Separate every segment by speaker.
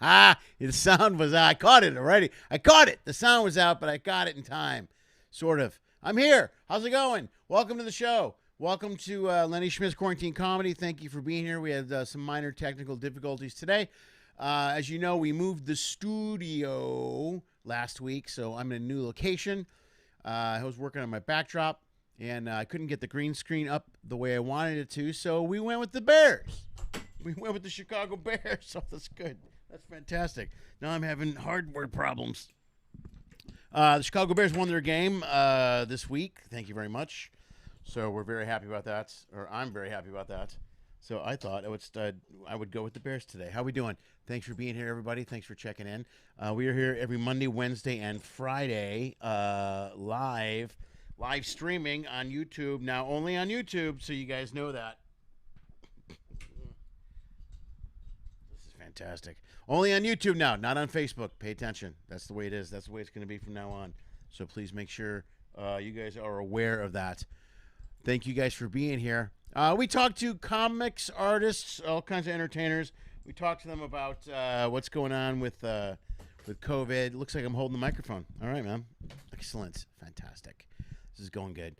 Speaker 1: The sound was out. I caught it already. I caught it. The sound was out, but I got it in time. Sort of. I'm here. How's it going? Welcome to the show. Welcome to Lenny Schmidts Quarantine Comedy. Thank you for being here. We had some minor technical difficulties today. As you know, we moved the studio last week, so I'm in a new location. I was working on my backdrop, and I couldn't get the green screen up the way I wanted it to, so we went with the Bears. We went with the Chicago Bears, so that's good. That's fantastic. Now I'm having hardware problems. The Chicago Bears won their game this week. Thank you very much. So we're very happy about that, or I'm very happy about that. So I thought I would go with the Bears today. How we doing? Thanks for being here, everybody. Thanks for checking in. We are here every Monday, Wednesday, and Friday live streaming on YouTube. Now only on YouTube, so you guys know that. Fantastic. Only on YouTube now, not on Facebook. Pay attention. That's the way it is. That's the way it's going to be from now on. So please make sure you guys are aware of that. Thank you guys for being here. We talked to comics, artists, all kinds of entertainers. We talked to them about what's going on with COVID. It looks like I'm holding the microphone. All right, man. Excellent. Fantastic. This is going good.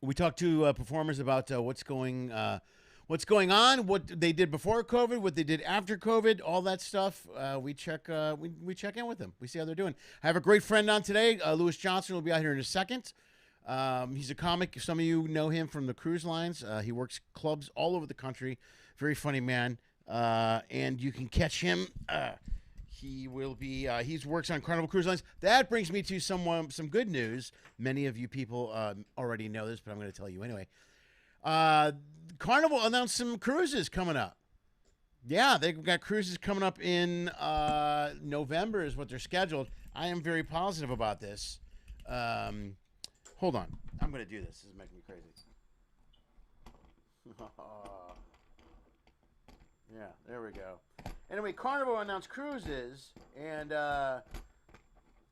Speaker 1: We talked to performers about what's going on, what they did before COVID, what they did after COVID, all that stuff. We check in with them. We see how they're doing. I have a great friend on today. Louis Johnson will be out here in a second. He's a comic. Some of you know him from the cruise lines. He works clubs all over the country. Very funny man. And you can catch him. He works on Carnival Cruise Lines. That brings me to some good news. Many of you people already know this, but I'm going to tell you anyway. Carnival announced some cruises coming up. Yeah, they've got cruises coming up in November is what they're scheduled. I am very positive about this. Hold on. I'm going to do this. This is making me crazy. Yeah, there we go. Anyway, Carnival announced cruises, and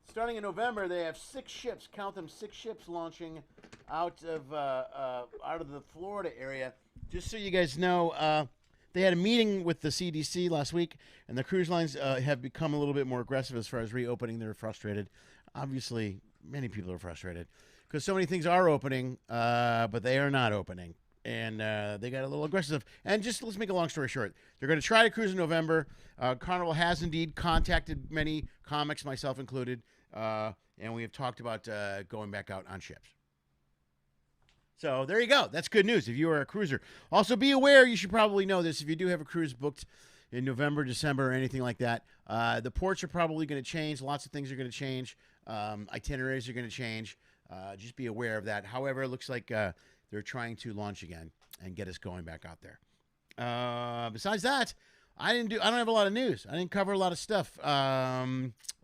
Speaker 1: starting in November, they have 6 ships. Count them, 6 ships launching out of the Florida area. Just so you guys know, they had a meeting with the CDC last week, and the cruise lines have become a little bit more aggressive as far as reopening. They're frustrated. Obviously, many people are frustrated because so many things are opening, but they are not opening. And they got a little aggressive. And just let's make a long story short. They're going to try to cruise in November. Carnival has indeed contacted many comics, myself included, and we have talked about going back out on ships. So there you go. That's good news if you are a cruiser. Also, be aware, you should probably know this, if you do have a cruise booked in November, December, or anything like that, the ports are probably going to change. Lots of things are going to change. Itineraries are going to change. Just be aware of that. However, it looks like they're trying to launch again and get us going back out there. Besides that, I don't have a lot of news. I didn't cover a lot of stuff.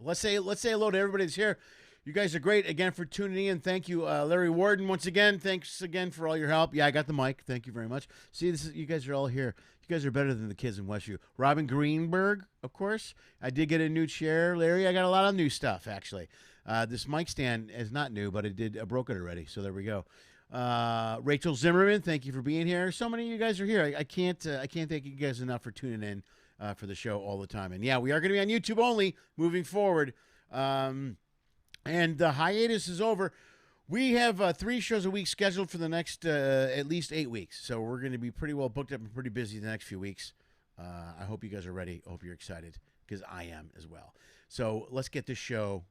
Speaker 1: Let's say hello to everybody that's here. You guys are great again for tuning in. Thank you, Larry Warden. Once again, thanks again for all your help. Yeah, I got the mic. Thank you very much. See, you guys are all here. You guys are better than the kids in Westview. Robin Greenberg, of course. I did get a new chair, Larry. I got a lot of new stuff actually. This mic stand is not new, but I broke it already. So there we go. Rachel Zimmerman, thank you for being here. So many of you guys are here. I can't thank you guys enough for tuning in for the show all the time. And yeah, we are going to be on YouTube only moving forward. And the hiatus is over. We have 3 shows a week scheduled for the next at least 8 weeks. So we're going to be pretty well booked up and pretty busy the next few weeks. I hope you guys are ready. I hope you're excited because I am as well. So let's get this show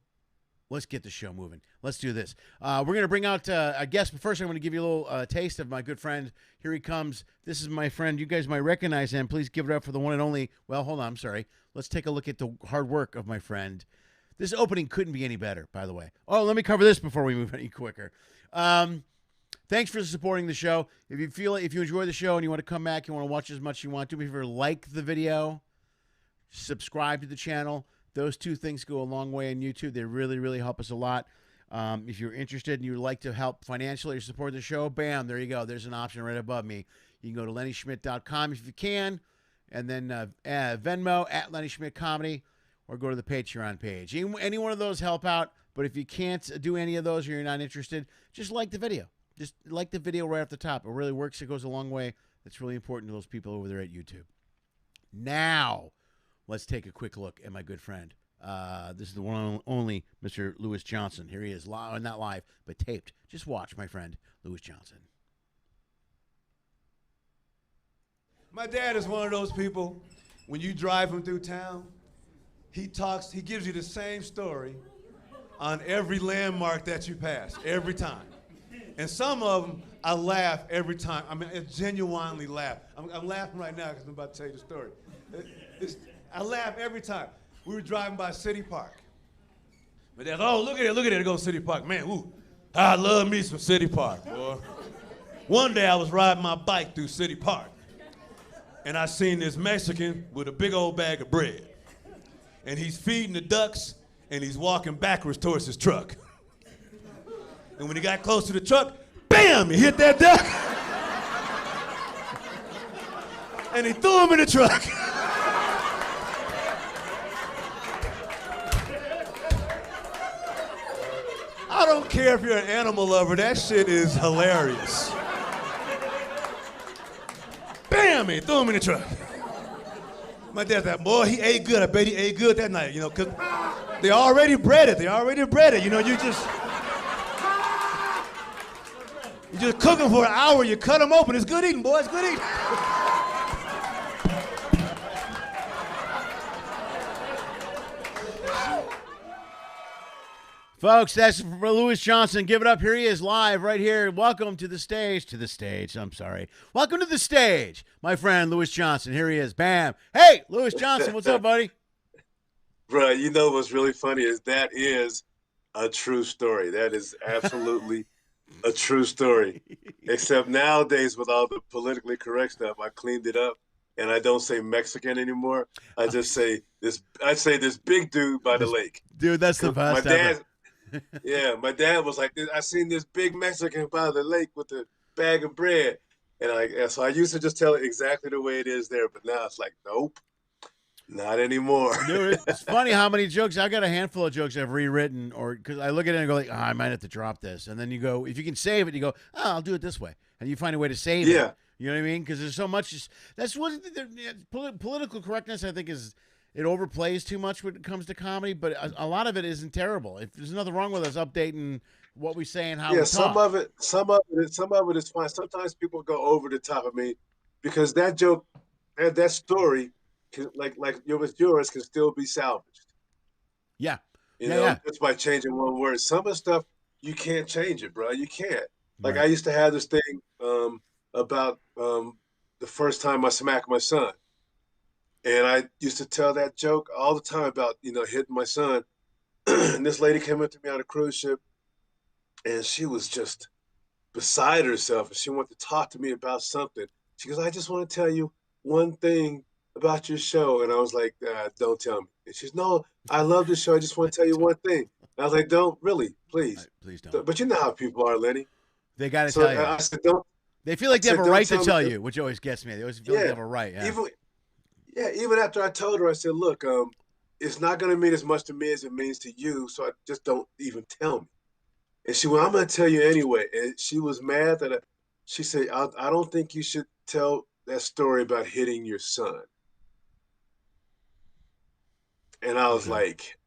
Speaker 1: moving. Let's do this. We're going to bring out a guest, but first I'm going to give you a little taste of my good friend. Here he comes. This is my friend. You guys might recognize him. Please give it up for the one and only. Well, hold on. I'm sorry. Let's take a look at the hard work of my friend. This opening couldn't be any better, by the way. Oh, let me cover this before we move any quicker. Thanks for supporting the show. If you enjoy the show and you want to come back, you want to watch as much as you want to, if you like the video, subscribe to the channel. Those 2 things go a long way on YouTube. They really, really help us a lot. If you're interested and you would like to help financially or support the show, bam, there you go. There's an option right above me. You can go to LennySchmidt.com if you can, and then Venmo at Lenny Schmidt Comedy, or go to the Patreon page. Any one of those help out, but if you can't do any of those or you're not interested, just like the video. Just like the video right off the top. It really works. It goes a long way. It's really important to those people over there at YouTube. Now, let's take a quick look at my good friend. This is the one and only Mr. Lewis Johnson. Here he is, not live, but taped. Just watch, my friend, Lewis Johnson.
Speaker 2: My dad is one of those people, when you drive him through town, he gives you the same story on every landmark that you pass, every time. And some of them, I laugh every time. I mean, I genuinely laugh. I'm laughing right now because I'm about to tell you the story. I laugh every time. We were driving by City Park. My dad's, oh, look at it, it goes City Park. Man, ooh, I love me some City Park, boy. One day I was riding my bike through City Park, and I seen this Mexican with a big old bag of bread. And he's feeding the ducks, and he's walking backwards towards his truck. And when he got close to the truck, bam, he hit that duck. And he threw him in the truck. I don't care if you're an animal lover, that shit is hilarious. Bam, he threw him in the truck. My dad's like, boy, he ate good. I bet he ate good that night, because they already bred it. You just cook them for an hour, you cut them open. It's good eating, boy, it's good eating.
Speaker 1: Folks, that's for Lewis Johnson. Give it up. Here he is live right here. Welcome to the stage. Welcome to the stage, my friend Lewis Johnson. Here he is. Bam. Hey, Lewis Johnson, what's up, buddy?
Speaker 3: Bro, what's really funny is that is a true story. That is absolutely a true story. Except nowadays with all the politically correct stuff, I cleaned it up and I don't say Mexican anymore. I just say this. I say this big dude by the lake.
Speaker 1: Dude, that's the best.
Speaker 3: My dad was like, I seen this big Mexican by the lake with a bag of bread. And so I used to just tell it exactly the way it is there. But now it's like, nope, not anymore.
Speaker 1: Dude, it's funny how many jokes. I got a handful of jokes I've rewritten, or because I look at it and go like, I might have to drop this. And then you go, if you can save it, you go, I'll do it this way. And you find a way to save it. You know what I mean? Because there's so much. That's what political correctness, I think, is. It overplays too much when it comes to comedy, but a lot of it isn't terrible. There's nothing wrong with us updating what we say and how we talk.
Speaker 3: Some of it is fine. Sometimes people go over the top of me because that joke, that story, like yours, can still be salvaged.
Speaker 1: Yeah,
Speaker 3: just by changing one word. Some of the stuff you can't change it, bro. You can't. Like I used to have this thing about the first time I smacked my son. And I used to tell that joke all the time about, hitting my son. And this lady came up to me on a cruise ship, and she was just beside herself. And she wanted to talk to me about something. She goes, I just want to tell you one thing about your show. And I was like, don't tell me. And she's, no, I love the show. I just want to tell you one thing. And I was like, don't, really, please.
Speaker 1: Please don't.
Speaker 3: But you know how people are, Lenny.
Speaker 1: They got to tell you.
Speaker 3: I said, don't.
Speaker 1: They feel like they have a right to tell you, which always gets me. They always feel like they have a right.
Speaker 3: Even after I told her, I said, look, it's not going to mean as much to me as it means to you, so I just don't even tell me. And she went, I'm going to tell you anyway. And she was mad that she said, I don't think you should tell that story about hitting your son. And I was like,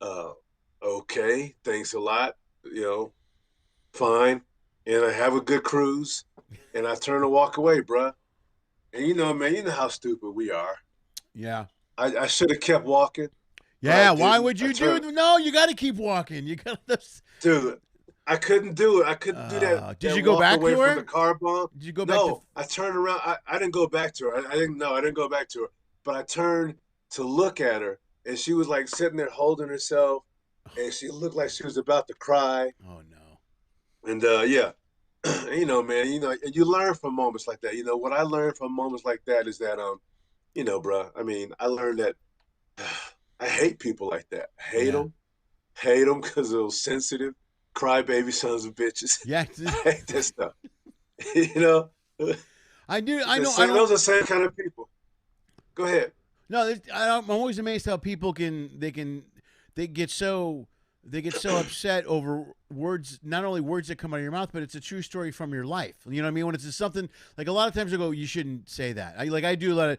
Speaker 3: okay, thanks a lot, fine. And I have a good cruise. And I turn and walk away, bruh. And man, you know how stupid we are.
Speaker 1: Yeah.
Speaker 3: I should have kept walking.
Speaker 1: Yeah, why would you do it? No, you got to keep walking. You got to.
Speaker 3: Dude, I couldn't do it. I couldn't do that.
Speaker 1: Did you go back to her?
Speaker 3: From the car bomb.
Speaker 1: Did you go back?
Speaker 3: No, I turned around. I didn't go back to her. I didn't go back to her. But I turned to look at her, and she was like sitting there holding herself, and she looked like she was about to cry.
Speaker 1: Oh no.
Speaker 3: And man, you learn from moments like that. What I learned from moments like that is that bro, I mean, I learned that I hate people like that. I hate them because they're sensitive, crybaby sons of bitches.
Speaker 1: Yeah.
Speaker 3: I hate that stuff.
Speaker 1: I do. I know.
Speaker 3: Those are the same kind of people. Go ahead.
Speaker 1: No, I'm always amazed how people they get so they get so upset over words, not only words that come out of your mouth, but it's a true story from your life. You know what I mean? When it's something like a lot of times I go, you shouldn't say that. I used to do a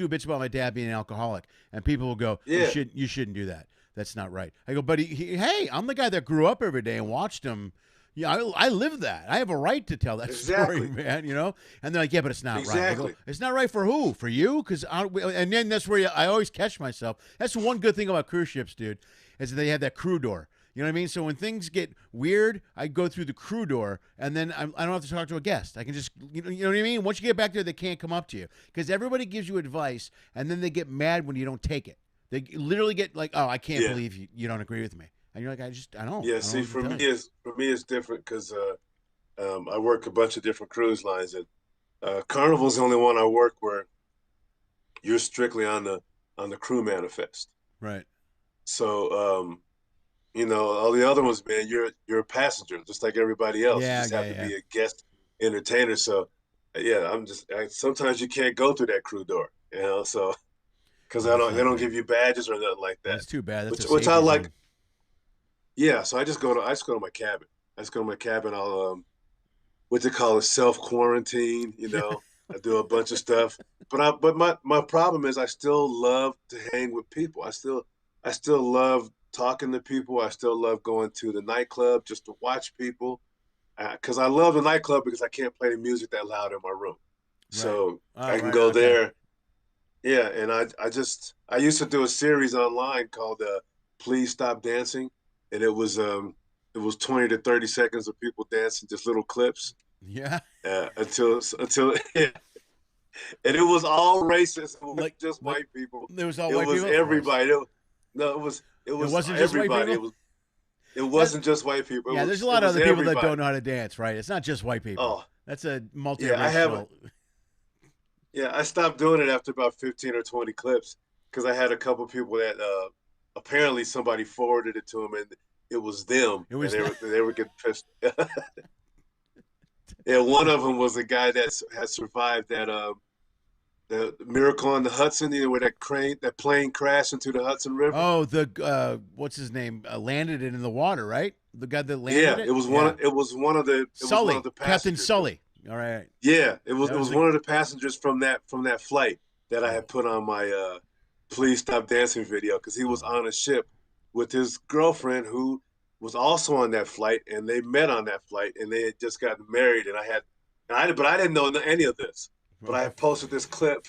Speaker 1: bitch about my dad being an alcoholic, and people will go,
Speaker 3: Yeah.
Speaker 1: you shouldn't do that. That's not right. I go, but hey, I'm the guy that grew up every day and watched him. Yeah, I live that. I have a right to tell that story, man. You know, and they're like, yeah, but it's not right. I go, it's not right for who? For you? Because and then that's where I always catch myself. That's one good thing about cruise ships, dude, is they have that crew door. You know what I mean? So when things get weird, I go through the crew door, and then I don't have to talk to a guest. I can just, you know what I mean? Once you get back there, they can't come up to you because everybody gives you advice, and then they get mad when you don't take it. They literally get like, oh, I can't believe you don't agree with me. And you're like, I don't.
Speaker 3: Yeah,
Speaker 1: I
Speaker 3: see,
Speaker 1: don't
Speaker 3: for me it's different because I work a bunch of different cruise lines, and Carnival's the only one I work where you're strictly on the crew manifest.
Speaker 1: Right.
Speaker 3: So you know, all the other ones, man, you're a passenger just like everybody else.
Speaker 1: Yeah,
Speaker 3: you just have to be a guest entertainer. So yeah, sometimes you can't go through that crew door, you know, so because they don't give you badges or nothing like that.
Speaker 1: That's too bad. That's
Speaker 3: which I like. Yeah, so I just go to my cabin. I just go to my cabin. I'll what they call it, self-quarantine, you know. I do a bunch of stuff. But my problem is I still love to hang with people. I still love talking to people. I still love going to the nightclub just to watch people. Because I love the nightclub because I can't play the music that loud in my room. Right. So I can go there. Yeah, and I used to do a series online called Please Stop Dancing. And it was 20 to 30 seconds of people dancing, just little clips.
Speaker 1: Yeah.
Speaker 3: Until and it was all racist. It was just white people.
Speaker 1: It was all white people.
Speaker 3: It was everybody. It wasn't just everybody.
Speaker 1: White people?
Speaker 3: It wasn't just white people.
Speaker 1: There's a lot of other people that don't know how to dance, right? It's not just white people.
Speaker 3: Oh,
Speaker 1: that's a multiracial.
Speaker 3: Yeah, I stopped doing it after about 15 or 20 clips because I had a couple people that apparently somebody forwarded it to them and it was them. They were getting pissed. Yeah, one of them was a guy that had survived that the miracle on the Hudson, you know, where that plane crashed into the Hudson River.
Speaker 1: Oh, the what's his name? Landed it in the water, right? The guy that landed it.
Speaker 3: Yeah, it was one of the
Speaker 1: Sully,
Speaker 3: passengers.
Speaker 1: Captain Sully. All right.
Speaker 3: Yeah, it was one of the passengers from that flight that I had put on my Please Stop Dancing video because he was on a ship with his girlfriend who was also on that flight, and they met on that flight, and they had just gotten married, but I didn't know any of this. But I had posted this clip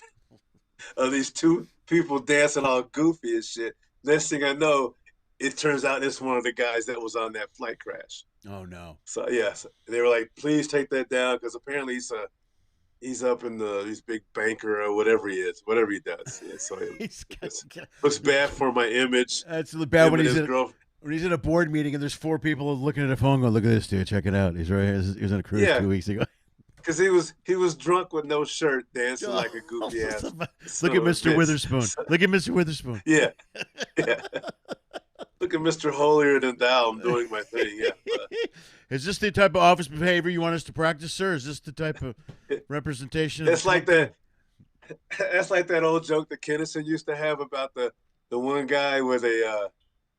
Speaker 3: of these two people dancing all goofy and shit. Next thing I know, it turns out it's one of the guys that was on that flight crash.
Speaker 1: Oh no!
Speaker 3: So yes, they were like, "Please take that down," because apparently he's up in he's big banker or whatever he is, whatever he does. Yeah, so it looks bad for my image.
Speaker 1: That's bad when he's in a board meeting and there's four people looking at a phone going, "Look at this dude, check it out. He's right here. He was on a cruise 2 weeks ago."
Speaker 3: Because he was drunk with no shirt, dancing like a goofy ass.
Speaker 1: Look at Mr. Witherspoon. Look at Mr. Witherspoon.
Speaker 3: Yeah. Look at Mr. Holier than Thou. I'm doing my thing. Yeah.
Speaker 1: Is this the type of office behavior you want us to practice, sir? Is this the type of representation?
Speaker 3: It's like that. That's like that old joke that Kennison used to have about the one guy where they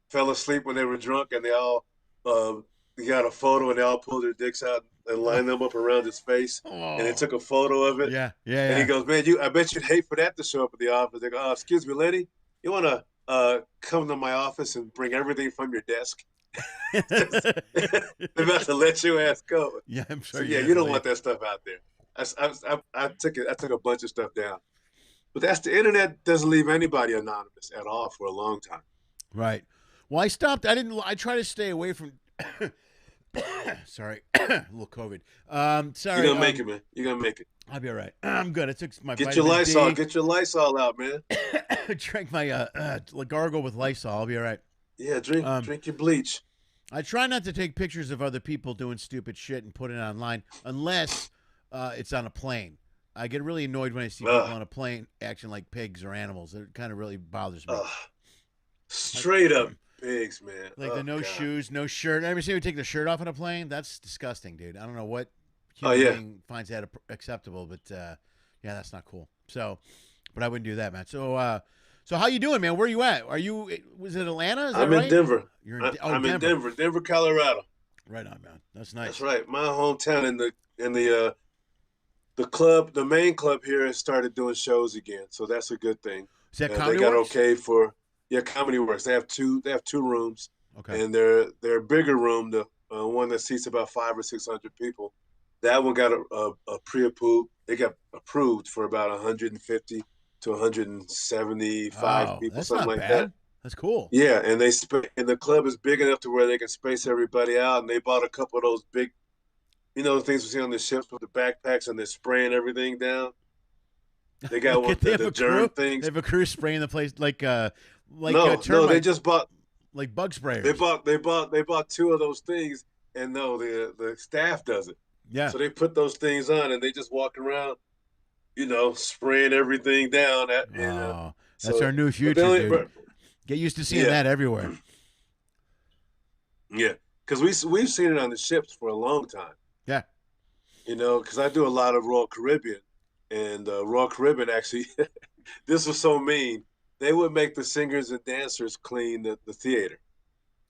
Speaker 3: fell asleep when they were drunk and they all got a photo and they all pulled their dicks out and lined them up around his face, and they took a photo of it.
Speaker 1: Yeah.
Speaker 3: And he goes, "Man, I bet you'd hate for that to show up at the office." They go, "Oh, excuse me, lady, you want to come to my office and bring everything from your desk?" They're about to let your ass go.
Speaker 1: Yeah, I'm sure.
Speaker 3: So, yeah, you don't want that stuff out there. I took a bunch of stuff down, but the internet doesn't leave anybody anonymous at all for a long time.
Speaker 1: Right. Well, I stopped. I try to stay away from. Sorry, a little COVID. Sorry.
Speaker 3: You're gonna make it, man. You're gonna make it.
Speaker 1: I'll be all right. I'm good. I took my
Speaker 3: Get your Lysol. Get your Lysol out, man.
Speaker 1: Drank my gargle with Lysol. I'll be all right.
Speaker 3: Yeah, drink your bleach.
Speaker 1: I try not to take pictures of other people doing stupid shit and put it online unless it's on a plane. I get really annoyed when I see people on a plane acting like pigs or animals. It kind of really bothers me.
Speaker 3: Straight up pigs, man.
Speaker 1: Like the no shoes, no shirt. Ever see you take the shirt off on a plane? That's disgusting, dude. I don't know what human being finds that acceptable, but yeah, that's not cool. So, but I wouldn't do that, man. So So how you doing, man? Where you at? Was it Atlanta? Is that
Speaker 3: I'm
Speaker 1: right?
Speaker 3: in Denver.
Speaker 1: You're in
Speaker 3: I'm in
Speaker 1: Denver.
Speaker 3: Denver, Colorado.
Speaker 1: Right on, man. That's nice.
Speaker 3: That's right. My hometown. The club, the main club here has started doing shows again, so that's a good thing.
Speaker 1: Is that
Speaker 3: They
Speaker 1: Comedy
Speaker 3: got
Speaker 1: Works?
Speaker 3: okay for Comedy Works. They have two rooms,
Speaker 1: Okay.
Speaker 3: and their bigger room, the one that seats about 500 or 600 people, that one got a pre-approved. They got approved for about 150 to 175 people,
Speaker 1: that's
Speaker 3: something
Speaker 1: not
Speaker 3: like
Speaker 1: bad.
Speaker 3: that.
Speaker 1: That's cool.
Speaker 3: Yeah, and the club is big enough to where they can space everybody out, and they bought a couple of those big, the things we see on the ships with the backpacks, and they're spraying everything down. They got the germ things.
Speaker 1: They have a crew spraying the place like
Speaker 3: no, they just bought
Speaker 1: like bug sprayers.
Speaker 3: They bought two of those things, and no, the staff does it.
Speaker 1: Yeah.
Speaker 3: So they put those things on, and they just walk around, spraying everything down.
Speaker 1: That's our new future, dude. Get used to seeing that everywhere.
Speaker 3: Yeah, because we've seen it on the ships for a long time.
Speaker 1: Yeah.
Speaker 3: Because I do a lot of Royal Caribbean, and Royal Caribbean actually, this was so mean. They would make the singers and dancers clean the theater.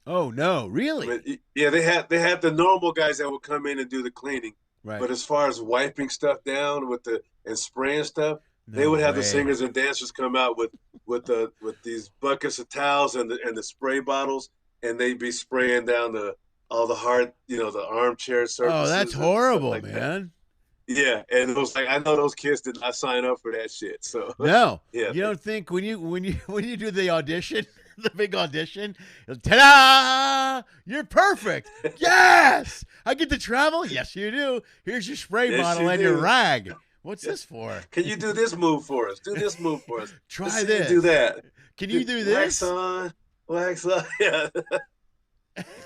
Speaker 1: Oh no, really?
Speaker 3: I mean, yeah, they had the normal guys that would come in and do the cleaning.
Speaker 1: Right.
Speaker 3: But as far as wiping stuff down and spraying stuff, they would have the singers and dancers come out with these buckets of towels and the spray bottles, and they'd be spraying down all the hard, the armchair surfaces.
Speaker 1: Oh, that's horrible,
Speaker 3: like
Speaker 1: man.
Speaker 3: That. Yeah, and it was like, I know those kids did not sign up for that shit. So
Speaker 1: no,
Speaker 3: yeah,
Speaker 1: you don't think when you do the audition, the big audition, ta-da! You're perfect. Yes, I get to travel. Yes, you do. Here's your spray bottle and your rag. What's this for?
Speaker 3: Can you do this move for us? Do this move for us.
Speaker 1: Try this.
Speaker 3: Do that.
Speaker 1: Can you do this?
Speaker 3: Wax on. Yeah.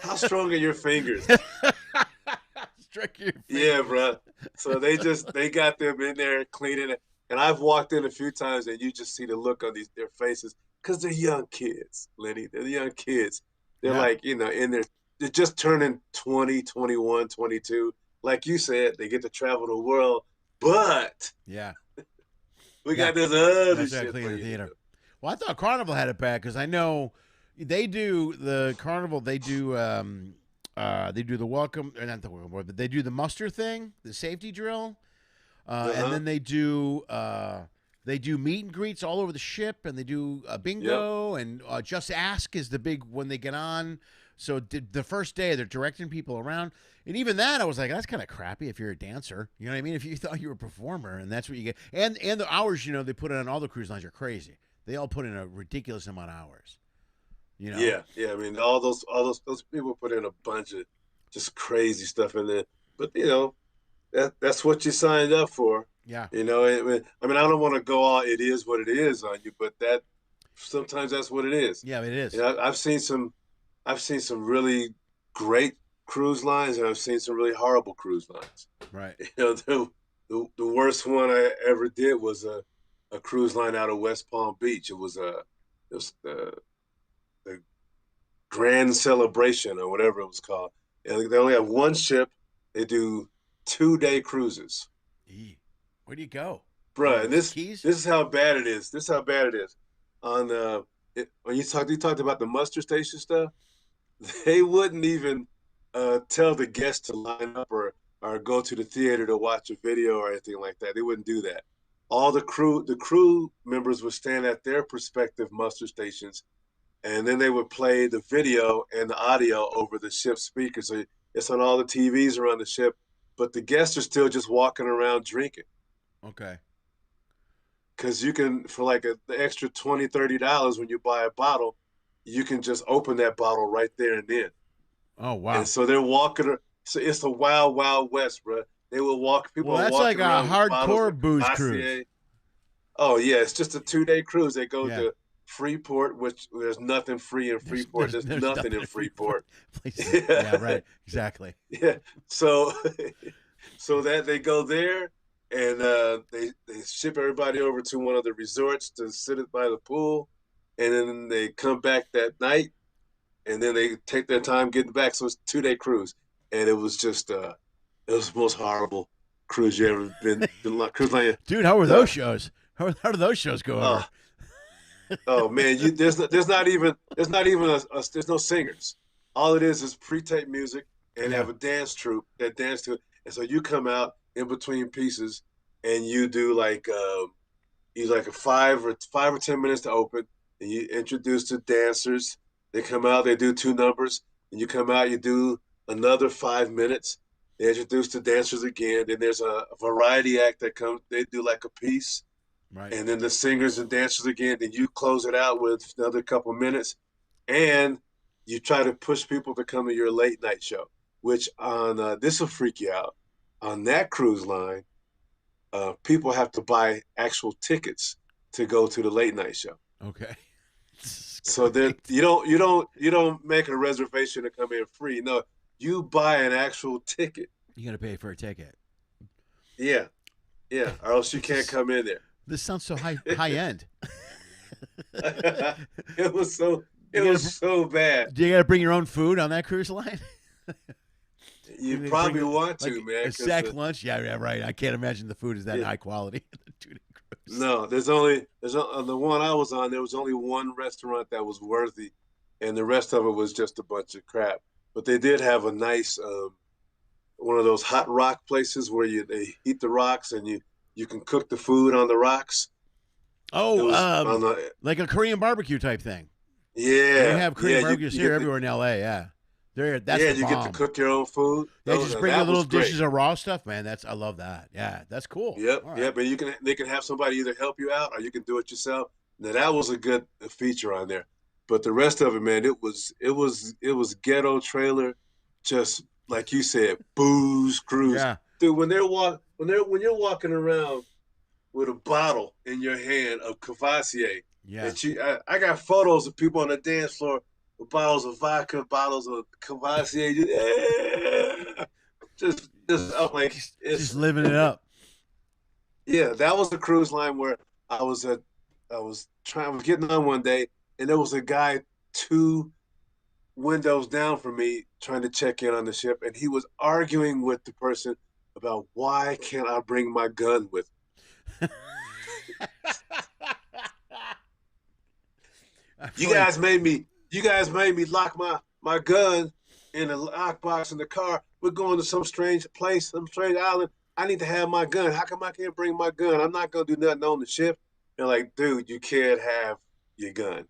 Speaker 3: How strong are your fingers? Yeah, bro. So they got them in there cleaning it. And I've walked in a few times, and you just see the look on their faces, because they're young kids, Lenny. They're young kids. They're like, they're just turning 20, 21, 22. Like you said, they get to travel the world. But we got this other shit for you.
Speaker 1: Theater. Well, I thought Carnival had it bad, because I know they do the Carnival. They do the welcome, or not the welcome board, but they do the muster thing, the safety drill, and then they do meet and greets all over the ship, and they do bingo, and Just Ask is the big when they get on. So the first day they're directing people around, and even that I was like, that's kind of crappy if you're a dancer. You know what I mean? If you thought you were a performer, and that's what you get, and the hours they put on all the cruise lines are crazy. They all put in a ridiculous amount of hours.
Speaker 3: Yeah. I mean, all those people put in a bunch of just crazy stuff in there. But that's what you signed up for.
Speaker 1: Yeah.
Speaker 3: I mean, I don't want to go all it is what it is on you, but sometimes that's what it is.
Speaker 1: Yeah, it is.
Speaker 3: I've seen some really great cruise lines, and I've seen some really horrible cruise lines.
Speaker 1: Right.
Speaker 3: The worst one I ever did was a cruise line out of West Palm Beach. It was the Grand Celebration or whatever it was called. And they only have one ship. They do 2-day cruises.
Speaker 1: Where do you go,
Speaker 3: bruh? And this is how bad it is. This is how bad it is. When you talked about the muster station stuff, they wouldn't even tell the guests to line up or go to the theater to watch a video or anything like that. They wouldn't do that. All the crew members would stand at their respective muster stations, and then they would play the video and the audio over the ship's speakers. So it's on all the TVs around the ship, but the guests are still just walking around drinking.
Speaker 1: Okay.
Speaker 3: Because you can, for like the extra $20, $30 when you buy a bottle, you can just open that bottle right there and then.
Speaker 1: Oh, wow.
Speaker 3: And so they're walking. So it's the wild, wild west, bro. They will walk. People
Speaker 1: that's like a hardcore booze cruise.
Speaker 3: Oh, yeah. It's just a 2-day cruise. They go to Freeport, which there's nothing free in Freeport. There's nothing in Freeport.
Speaker 1: Yeah, right. Exactly.
Speaker 3: Yeah. So that they go there, and they ship everybody over to one of the resorts to sit by the pool, and then they come back that night, and then they take their time getting back. So it's a 2-day cruise, and it was just it was the most horrible cruise you ever been cruise line.
Speaker 1: Dude, how were those shows? How do those shows go over?
Speaker 3: Oh man, there's no singers. All it is pre-tape music, and they
Speaker 1: Yeah.
Speaker 3: have a dance troupe that dance to it. And so you come out in between pieces, and you do like you like a 5 or 10 minutes to open, and you introduce the dancers. They come out, they do two numbers, and you come out, you do another 5 minutes. They introduce the dancers again. Then there's a variety act that comes. They do like a piece,
Speaker 1: Right.
Speaker 3: and then the singers and dancers again. Then you close it out with another couple minutes, and you try to push people to come to your late night show. Which on this will freak you out. On that cruise line, people have to buy actual tickets to go to the late night show.
Speaker 1: Okay.
Speaker 3: So that you don't make a reservation to come in free. No, you buy an actual ticket.
Speaker 1: You got to pay for a ticket.
Speaker 3: Yeah, yeah, or else you can't come in there.
Speaker 1: This sounds so high end.
Speaker 3: It was so bad.
Speaker 1: Do you got to bring your own food on that cruise line?
Speaker 3: You probably want to,
Speaker 1: like
Speaker 3: man.
Speaker 1: A sack lunch? Yeah, right. I can't imagine the food is that
Speaker 3: Yeah.
Speaker 1: high quality. Cruise.
Speaker 3: No, there's on the one I was on. There was only one restaurant that was worthy, and the rest of it was just a bunch of crap. But they did have a nice one of those hot rock places where they heat the rocks and you can cook the food on the rocks.
Speaker 1: Oh,
Speaker 3: the,
Speaker 1: like a Korean barbecue type thing.
Speaker 3: Yeah,
Speaker 1: they have Korean barbecues here
Speaker 3: to,
Speaker 1: everywhere in LA. Yeah, that's
Speaker 3: yeah.
Speaker 1: the
Speaker 3: You
Speaker 1: bomb.
Speaker 3: get to cook your own food.
Speaker 1: Yeah, just bring your little dishes
Speaker 3: great.
Speaker 1: of raw stuff, man. I love that. Yeah, that's cool.
Speaker 3: Yep,
Speaker 1: right.
Speaker 3: yep. And they can have somebody either help you out or you can do it yourself. Now that was a good feature on there, but the rest of it, man, it was ghetto trailer, just like you said, booze cruise.
Speaker 1: Yeah,
Speaker 3: dude. When you're walking around with a bottle in your hand of Cavassier.
Speaker 1: yeah.
Speaker 3: I got photos of people on the dance floor with bottles of vodka, bottles of Cavassier. Just I'm like,
Speaker 1: Just living it up.
Speaker 3: Yeah, that was the cruise line where I was getting on one day, and there was a guy 2 windows down from me trying to check in on the ship, and he was arguing with the person about why can't I bring my gun with me? You guys made me lock my gun in a lockbox in the car. We're going to some strange place, some strange island. I need to have my gun. How come I can't bring my gun? I'm not gonna do nothing on the ship. They're like, dude, you can't have your gun.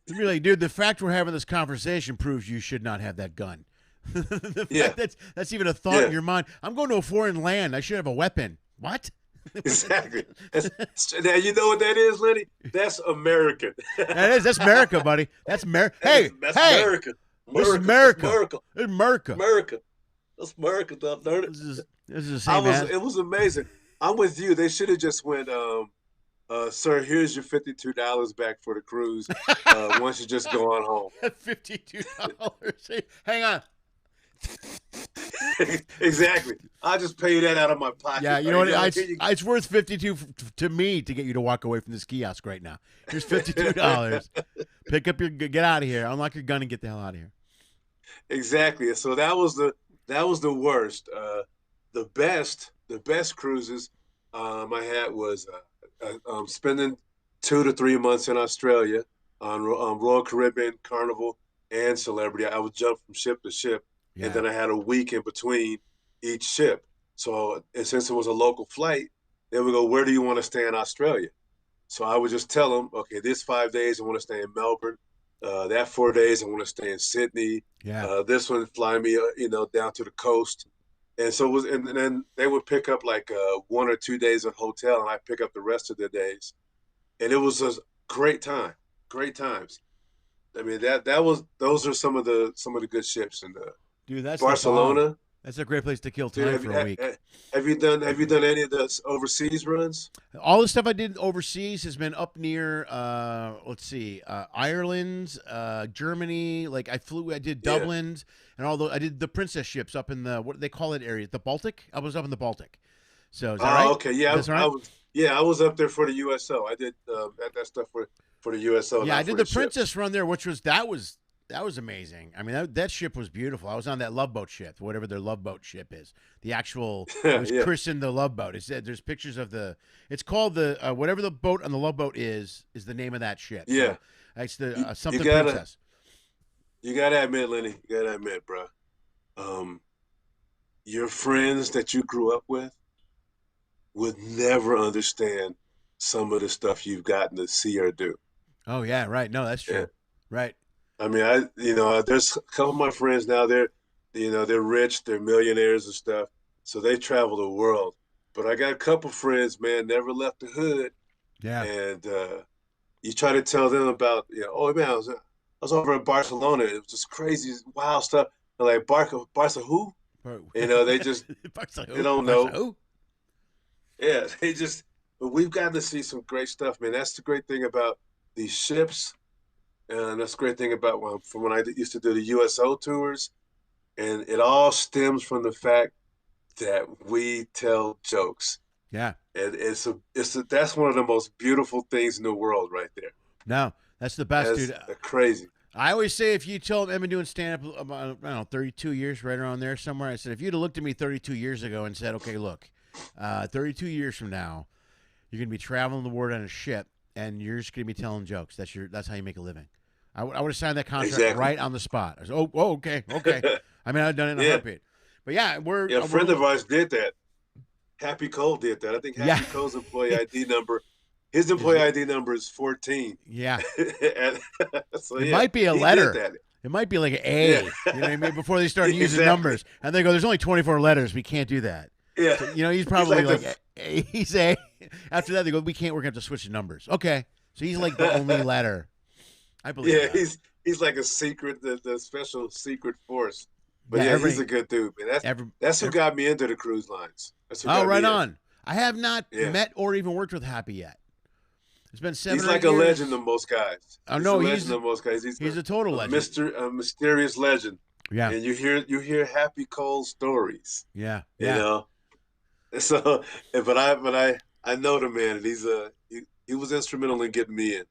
Speaker 1: Really, dude, the fact we're having this conversation proves you should not have that gun. The fact that's even a thought in your mind. I'm going to a foreign land. I should have a weapon. What?
Speaker 3: Exactly. Now you know what that is, Lenny? That's American.
Speaker 1: That's America, buddy. That's America. Hey,
Speaker 3: that's America.
Speaker 1: This is America.
Speaker 3: America.
Speaker 1: It's America.
Speaker 3: America. That's America, darn it.
Speaker 1: This is the same.
Speaker 3: It was amazing. I'm with you. They should have just went, sir, here's your $52 back for the cruise. Once you just go on home.
Speaker 1: $52. Hang on.
Speaker 3: Exactly. I'll just pay you that out of my pocket.
Speaker 1: Yeah, you know what? It's worth $52 to me to get you to walk away from this kiosk right now. Here's $52. Pick up get out of here. Unlock your gun and get the hell out of here.
Speaker 3: Exactly. So that was the worst. The best cruises I had was spending 2 to 3 months in Australia on Royal Caribbean, Carnival, and Celebrity. I would jump from ship to ship, and then I had a week in between each ship. So since it was a local flight, they would go, where do you want to stay in Australia? So I would just tell them, okay, this 5 days I want to stay in Melbourne. That 4 days I want to stay in Sydney.
Speaker 1: Yeah.
Speaker 3: This one fly me, down to the coast. And so and then they would pick up like 1 or 2 days at hotel, and I pick up the rest of the days. And it was a great time, great times. I mean, those are some of the good ships in
Speaker 1: Dude, that's
Speaker 3: Barcelona.
Speaker 1: That's a great place to kill time for a week.
Speaker 3: Have you done any of the overseas runs?
Speaker 1: All the stuff I did overseas has been up near, Ireland, Germany. Like I did Dublin, and I did the princess ships up in what do they call it area? The Baltic. I was up in the Baltic. So is that right?
Speaker 3: Okay, yeah, I was up there for the USO. I did that stuff for the USO.
Speaker 1: Yeah, I did the princess run there, which was That was amazing. I mean, that ship was beautiful. I was on that Love Boat ship, whatever their Love Boat ship is. The actual, it was christened the Love Boat. It said there's pictures of the. It's called the whatever the boat on the Love Boat is the name of that ship.
Speaker 3: Yeah,
Speaker 1: so it's the something
Speaker 3: you gotta,
Speaker 1: Princess.
Speaker 3: You gotta admit, Lenny. You gotta admit, bro. Your friends that you grew up with would never understand some of the stuff you've gotten to see or do.
Speaker 1: Oh yeah, right. No, that's true.
Speaker 3: Yeah.
Speaker 1: Right.
Speaker 3: I mean, there's a couple of my friends now. They're rich, they're millionaires and stuff, so they travel the world. But I got a couple friends, man, never left the hood.
Speaker 1: Yeah.
Speaker 3: And you try to tell them about, oh man, I was over in Barcelona. It was just crazy, wild stuff. They're like, Barca who? They just they don't know. Yeah, but we've gotten to see some great stuff, man. That's the great thing about these ships. And that's the great thing about from when I used to do the USO tours. And it all stems from the fact that we tell jokes.
Speaker 1: Yeah.
Speaker 3: And that's one of the most beautiful things in the world right there.
Speaker 1: No, that's the best, dude.
Speaker 3: Crazy.
Speaker 1: I always say if you told me I've been doing stand-up about, I don't know, 32 years, right around there somewhere. I said, if you'd have looked at me 32 years ago and said, okay, look, 32 years from now, you're going to be traveling the world on a ship, and you're just going to be telling jokes. That's how you make a living. I would have signed that contract right on the spot. I said, oh, okay. I mean, I've done it in a heartbeat. But yeah,
Speaker 3: a friend of ours did that. Happy Cole did that. I think Happy Cole's employee ID number. His employee ID number is 14.
Speaker 1: Yeah.
Speaker 3: So,
Speaker 1: it might be a letter. It might be like an A. You know what I mean? Before they start using numbers. And they go, there's only 24 letters. We can't do that.
Speaker 3: Yeah.
Speaker 1: So, he's probably he's A. After that, they go, we're going to have to switch the numbers. Okay. So he's like the only letter. I believe that.
Speaker 3: He's like a secret, the special secret force. But he's a good dude, man. That's who got me into the cruise lines.
Speaker 1: Right on. I have not met or even worked with Happy yet. It's been 7
Speaker 3: He's
Speaker 1: or 8
Speaker 3: like
Speaker 1: years.
Speaker 3: a legend of most guys.
Speaker 1: He's a total legend.
Speaker 3: A mysterious legend.
Speaker 1: Yeah.
Speaker 3: And you hear Happy Cole stories.
Speaker 1: Yeah.
Speaker 3: So, but I know the man, and he was instrumental in getting me in.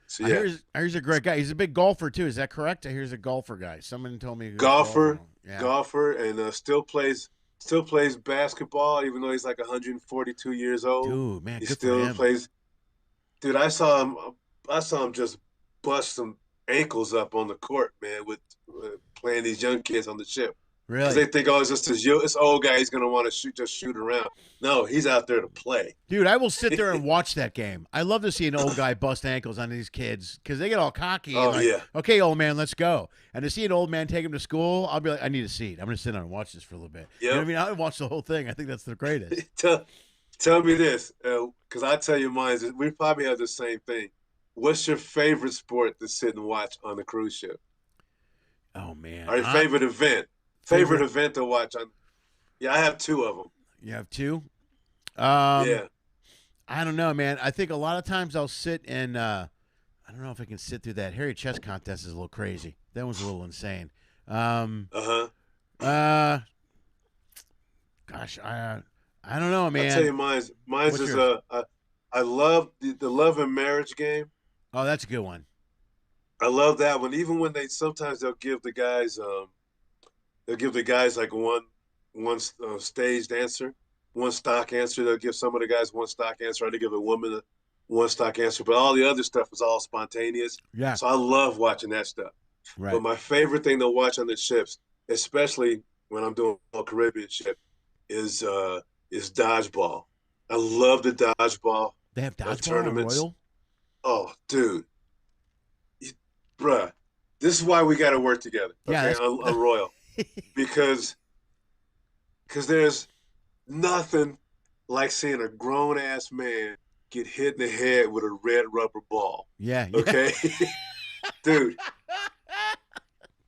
Speaker 3: So
Speaker 1: I hear he's a great guy. He's a big golfer too. Is that correct? I hear he's a golfer guy. Someone told me.
Speaker 3: Golfer, and still plays basketball, even though he's like 142 years old.
Speaker 1: Dude, man,
Speaker 3: he
Speaker 1: good
Speaker 3: still
Speaker 1: for him.
Speaker 3: plays. Dude, I saw him just bust some ankles up on the court, man, with playing these young kids on the ship.
Speaker 1: Really?
Speaker 3: Because they think, it's just this old guy. He's gonna want to shoot around. No, he's out there to play.
Speaker 1: Dude, I will sit there and watch that game. I love to see an old guy bust ankles on these kids because they get all cocky. Okay, old man, let's go. And to see an old man take him to school, I'll be like, I need a seat. I'm gonna sit down and watch this for a little bit. You know what I mean? I watch the whole thing. I think that's the greatest.
Speaker 3: Tell me this, because I tell you mine. We probably have the same thing. What's your favorite sport to sit and watch on the cruise ship?
Speaker 1: Oh man,
Speaker 3: or your favorite event? Favorite event to watch on? Yeah, I have 2 of them.
Speaker 1: You have 2?
Speaker 3: Yeah.
Speaker 1: I don't know, man. I think a lot of times I'll sit and I don't know if I can sit through that. Hairy chest contest is a little crazy. That one's a little insane. Gosh, I don't know, man.
Speaker 3: I'll tell you mine's is I love the Love and Marriage game.
Speaker 1: Oh, that's a good one.
Speaker 3: I love that one. Even when sometimes they'll give the guys like one staged answer, one stock answer. They'll give some of the guys one stock answer. They give a woman one stock answer, but all the other stuff is all spontaneous. Yeah. So I love watching that stuff. Right. But my favorite thing to watch on the ships, especially when I'm doing a Caribbean ship, is dodgeball. I love the dodgeball.
Speaker 1: They have dodgeball
Speaker 3: tournaments.
Speaker 1: On Royal?
Speaker 3: Oh, dude. Bruh, this is why we got to work together. Okay, on Royal. because there's nothing like seeing a grown-ass man get hit in the head with a red rubber ball.
Speaker 1: Yeah.
Speaker 3: Okay? Dude.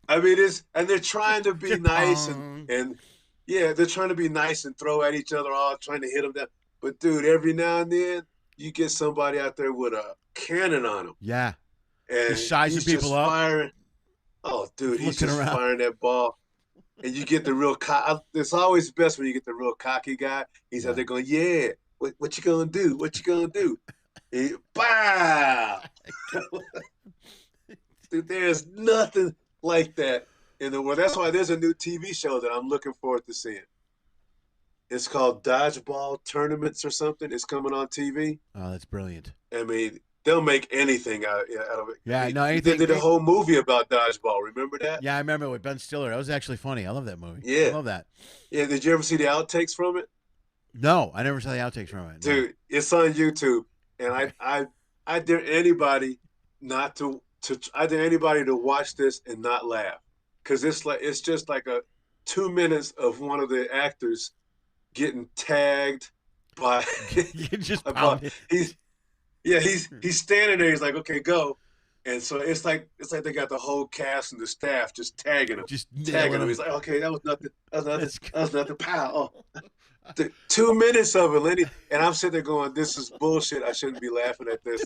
Speaker 3: I mean, and they're trying to be nice and they're trying to be nice and throw at each other, all trying to hit them down. But, dude, every now and then, you get somebody out there with a cannon on them.
Speaker 1: Yeah.
Speaker 3: And
Speaker 1: he's sizing people up.
Speaker 3: Firing. Oh, dude, he's just firing that ball. And you get the real it's always best when you get the real cocky guy. He's out there going, yeah, what you gonna do? What you gonna do? And, bow! Dude, there's nothing like that in the world. That's why there's a new TV show that I'm looking forward to seeing. It's called Dodgeball Tournaments or something. It's coming on TV.
Speaker 1: Oh, that's brilliant.
Speaker 3: I mean, they'll make anything out of it.
Speaker 1: Yeah,
Speaker 3: I mean,
Speaker 1: no,
Speaker 3: they
Speaker 1: anything.
Speaker 3: did a whole movie about dodgeball. Remember that?
Speaker 1: Yeah, I remember with Ben Stiller. That was actually funny. I love that movie.
Speaker 3: Yeah.
Speaker 1: I love that.
Speaker 3: Yeah, did you ever see the outtakes from it?
Speaker 1: No, I never saw the outtakes from it. No.
Speaker 3: Dude, it's on YouTube, and I dare anybody not to I dare anybody to watch this and not laugh, because it's just like a 2 minutes of one of the actors getting tagged by
Speaker 1: You just
Speaker 3: he's standing there. He's like, okay, go. And so it's like they got the whole cast and the staff just tagging him, him. He's like, okay, that was nothing. That was nothing. Pow. Oh. 2 minutes of it, Lenny, and I'm sitting there going, "This is bullshit. I shouldn't be laughing at this,"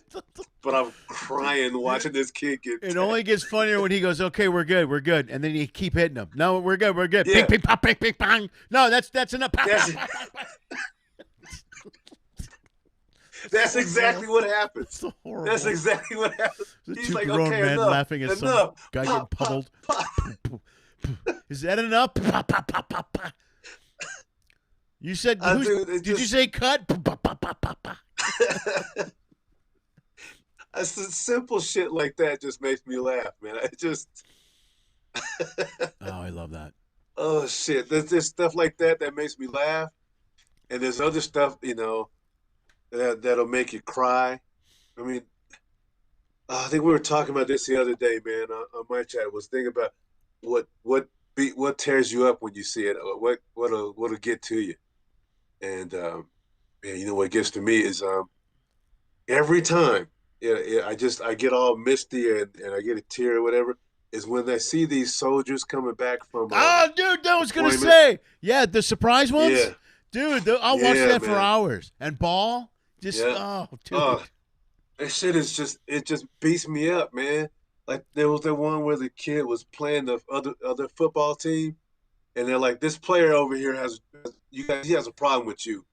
Speaker 3: but I'm crying watching this kid get.
Speaker 1: It only gets funnier when he goes, "Okay, we're good," and then you keep hitting him. No, we're good.
Speaker 3: Yeah.
Speaker 1: Ping, ping, pop, ping, ping, pong. No, that's enough.
Speaker 3: That's exactly what happens.
Speaker 1: So horrible.
Speaker 3: That's exactly what happens.
Speaker 1: The
Speaker 3: He's
Speaker 1: two
Speaker 3: like,
Speaker 1: grown
Speaker 3: okay,
Speaker 1: men
Speaker 3: enough,
Speaker 1: laughing at some guy getting pummeled. Is that enough? You said, did you say cut?
Speaker 3: It's simple shit like that just makes me laugh, man.
Speaker 1: Oh, I love that.
Speaker 3: Oh, shit. There's stuff like that makes me laugh. And there's other stuff, that'll make you cry. I mean, I think we were talking about this the other day, man, on my chat. Was thinking about what tears you up when you see it, or what'll get to you. And what gets to me is every time I get all misty and I get a tear or whatever, is when I see these soldiers coming back from
Speaker 1: dude, I was gonna say, yeah, the surprise ones.
Speaker 3: Yeah.
Speaker 1: Dude, I'll watch that for
Speaker 3: man.
Speaker 1: hours. And Ball, dude.
Speaker 3: That shit it just beats me up, man. Like there was the one where the kid was playing the other football team, and they're like, this player over here he has a problem with you,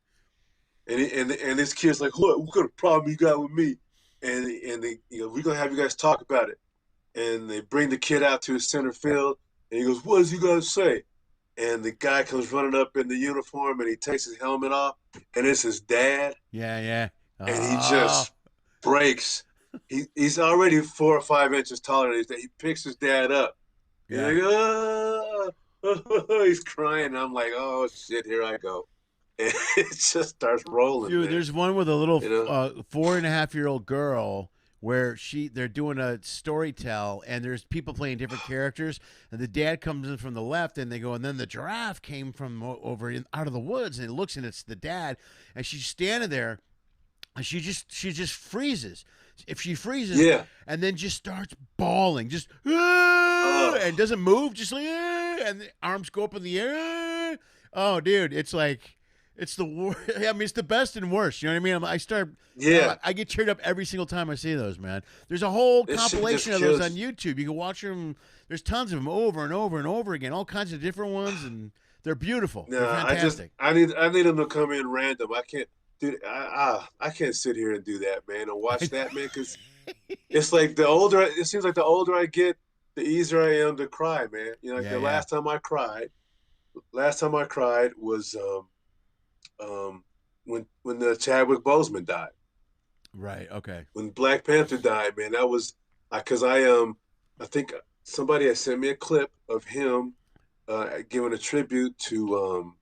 Speaker 3: and this kid's like, what kind of problem you got with me? And we're gonna have you guys talk about it. And they bring the kid out to his center field, and he goes, what does he got to say? And the guy comes running up in the uniform, and he takes his helmet off, and it's his dad.
Speaker 1: Yeah.
Speaker 3: And he just breaks. He's already 4 or 5 inches taller than he picks his dad up.
Speaker 1: Yeah.
Speaker 3: He's like, he's crying. I'm like, oh shit, here I go. And it just starts rolling.
Speaker 1: Dude,
Speaker 3: man.
Speaker 1: There's one with a little 4.5-year-old girl where they're doing a story tell, and there's people playing different characters, and the dad comes in from the left, and they go, and then the giraffe came from out of the woods, and it looks, and it's the dad, and she's standing there, and she just freezes. If she freezes, and then just starts bawling, just and doesn't move, just like and the arms go up in the air. Oh, dude, it's like. It's the worst. I mean, it's the best and worst. You know what I mean? I get cheered up every single time I see those, man. There's a whole compilation of those on YouTube. You can watch them. There's tons of them over and over and over again. All kinds of different ones, and they're beautiful. They're fantastic.
Speaker 3: I need them to come in random. I can't, dude. I can't sit here and do that, man, and watch that, man, because it's like it seems like the older I get, the easier I am to cry, man. Last time I cried was when the Chadwick Boseman died.
Speaker 1: Right. Okay.
Speaker 3: When Black Panther died, man, that was because I think somebody had sent me a clip of him giving a tribute to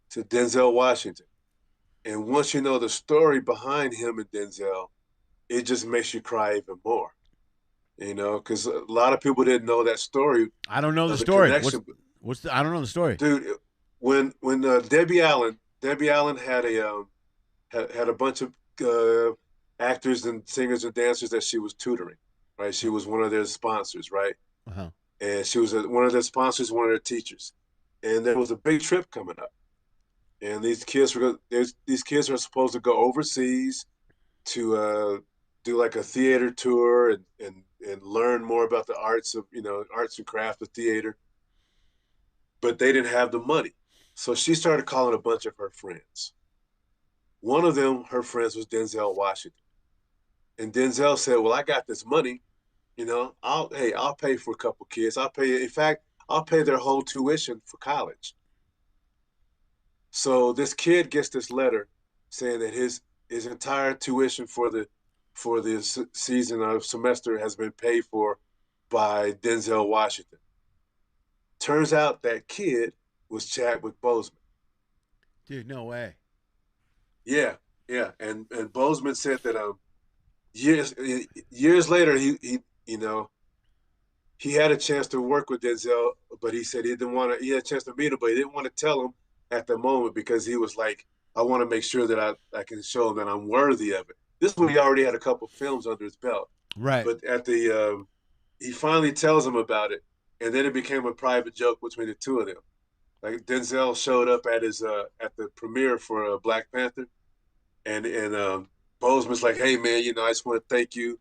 Speaker 3: Denzel Washington, and once you know the story behind him and Denzel, it just makes you cry even more. Because a lot of people didn't know that story.
Speaker 1: I don't know the story. I don't know the story,
Speaker 3: dude. When Debbie Allen had a bunch of actors and singers and dancers that she was tutoring, right? She was one of their sponsors, right?
Speaker 1: Uh-huh.
Speaker 3: And she was one of their sponsors, one of their teachers. And there was a big trip coming up, and these kids are supposed to go overseas to do like a theater tour and learn more about the arts and craft of theater. But they didn't have the money. So she started calling a bunch of her friends. One of her friends was Denzel Washington. And Denzel said, well, I got this money. You know, I'll pay for a couple kids. In fact, I'll pay their whole tuition for college. So this kid gets this letter saying that his entire tuition for the season of semester has been paid for by Denzel Washington. Turns out that kid was Chadwick Boseman.
Speaker 1: Dude, no way.
Speaker 3: Yeah, yeah, and Boseman said that years later he you know he had a chance to work with Denzel, but he said he didn't want to. He had a chance to meet him, but he didn't want to tell him at the moment because he was like, I want to make sure that I can show him that I'm worthy of it. This is when he already had a couple films under his belt.
Speaker 1: Right.
Speaker 3: But at the he finally tells him about it, and then it became a private joke between the two of them. Like Denzel showed up at his at the premiere for Black Panther, and Boseman's like, hey man, I just want to thank you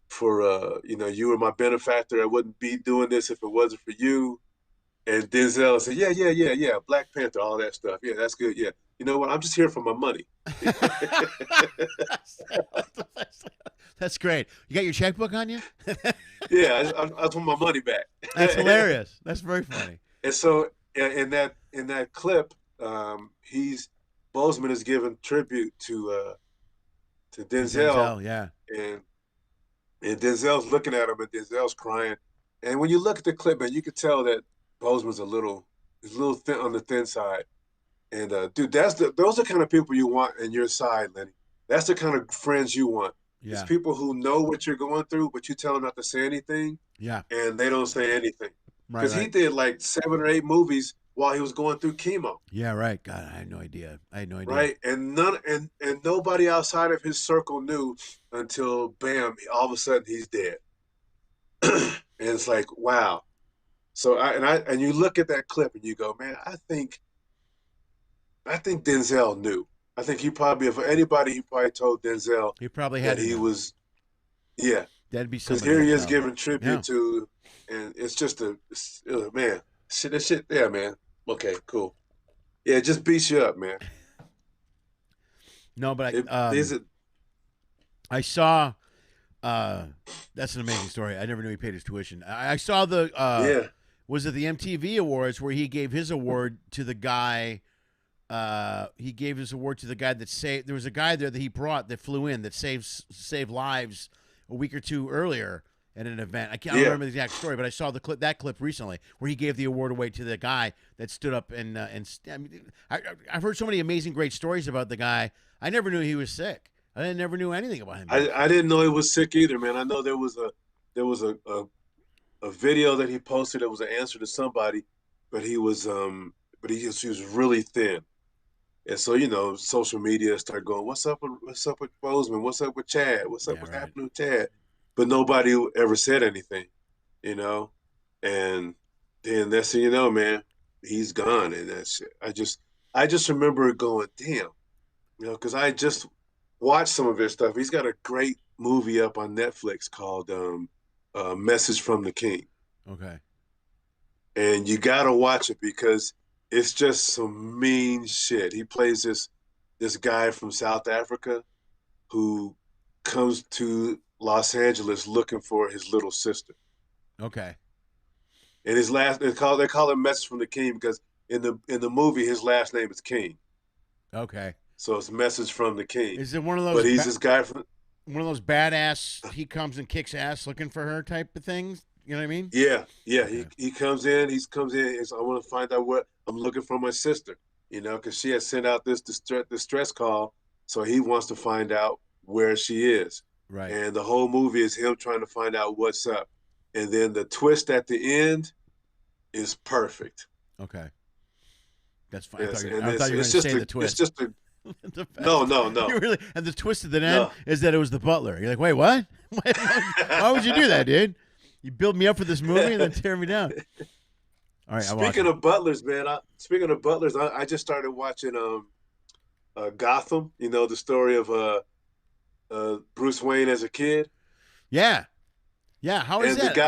Speaker 3: for you were my benefactor. I wouldn't be doing this if it wasn't for you. And Denzel said, yeah, Black Panther, all that stuff. Yeah, that's good. Yeah. You know what? I'm just here for my money.
Speaker 1: That's great. You got your checkbook on you?
Speaker 3: Yeah, I want my money back.
Speaker 1: That's hilarious. That's very funny.
Speaker 3: And so in that clip, Boseman is giving tribute to Denzel.
Speaker 1: Yeah.
Speaker 3: And Denzel's looking at him, and Denzel's crying. And when you look at the clip, man, you can tell that Boseman's a little thin on the thin side. And dude, those are the kind of people you want in your side, Lenny. That's the kind of friends you want.
Speaker 1: Yeah.
Speaker 3: It's people who know what you're going through, but you tell them not to say anything.
Speaker 1: Yeah.
Speaker 3: And they don't say anything.
Speaker 1: Right.
Speaker 3: Because he did like 7 or 8 movies while he was going through chemo.
Speaker 1: Yeah, right. God, I had no idea.
Speaker 3: Right. And nobody outside of his circle knew until bam, all of a sudden he's dead. And it's like, wow. So and you look at that clip and you go, man, I think Denzel knew. I think he probably, if anybody, he probably told Denzel
Speaker 1: he probably had
Speaker 3: that he was, yeah.
Speaker 1: That'd be something.
Speaker 3: Because here he is giving tribute to, and it's just man, shit, yeah, man. Okay, cool. Yeah, it just beats you up, man.
Speaker 1: No, but I saw. That's an amazing story. I never knew he paid his tuition. I saw the was it the MTV Awards where he gave his award to the guy. He gave his award to the guy that saved. There was a guy there that he brought that flew in that saved lives a week or two earlier at an event. I can't remember the exact story, but I saw that clip recently where he gave the award away to the guy that stood up and I mean, I've heard so many amazing, great stories about the guy. I never knew he was sick. I never knew anything about him.
Speaker 3: I didn't know he was sick either, man. I know there was a video that he posted that was an answer to somebody, but he was really thin. And so, social media started going, what's up with Boseman? What's up with Chad? What's happening with Chad? But nobody ever said anything, And then that's thing you know, man, he's gone. And that's I just remember going, damn, because I just watched some of his stuff. He's got a great movie up on Netflix called Message from the King.
Speaker 1: Okay.
Speaker 3: And you gotta watch it because it's just some mean shit. He plays this guy from South Africa who comes to Los Angeles looking for his little sister.
Speaker 1: Okay.
Speaker 3: And they call him Message from the King because in the movie his last name is King.
Speaker 1: Okay.
Speaker 3: So it's Message from the King.
Speaker 1: Is it one of those?
Speaker 3: But he's this guy from
Speaker 1: one of those badass. He comes and kicks ass looking for her type of things. You know what I mean?
Speaker 3: Yeah.
Speaker 1: Okay.
Speaker 3: He comes in. I want to find out what I'm looking for my sister. Because she had sent out this distress call, so he wants to find out where she is.
Speaker 1: Right.
Speaker 3: And the whole movie is him trying to find out what's up. And then the twist at the end is perfect.
Speaker 1: Okay. That's fine.
Speaker 3: Yes.
Speaker 1: I thought you were going to say the twist.
Speaker 3: It's just a No.
Speaker 1: You really, and the twist at the end is that it was the butler. You're like, wait, what? Why would you do that, dude? You build me up for this movie and then tear me down. All right.
Speaker 3: Speaking of butlers, man. I just started watching Gotham. The story of Bruce Wayne as a kid.
Speaker 1: Yeah. How is that?
Speaker 3: The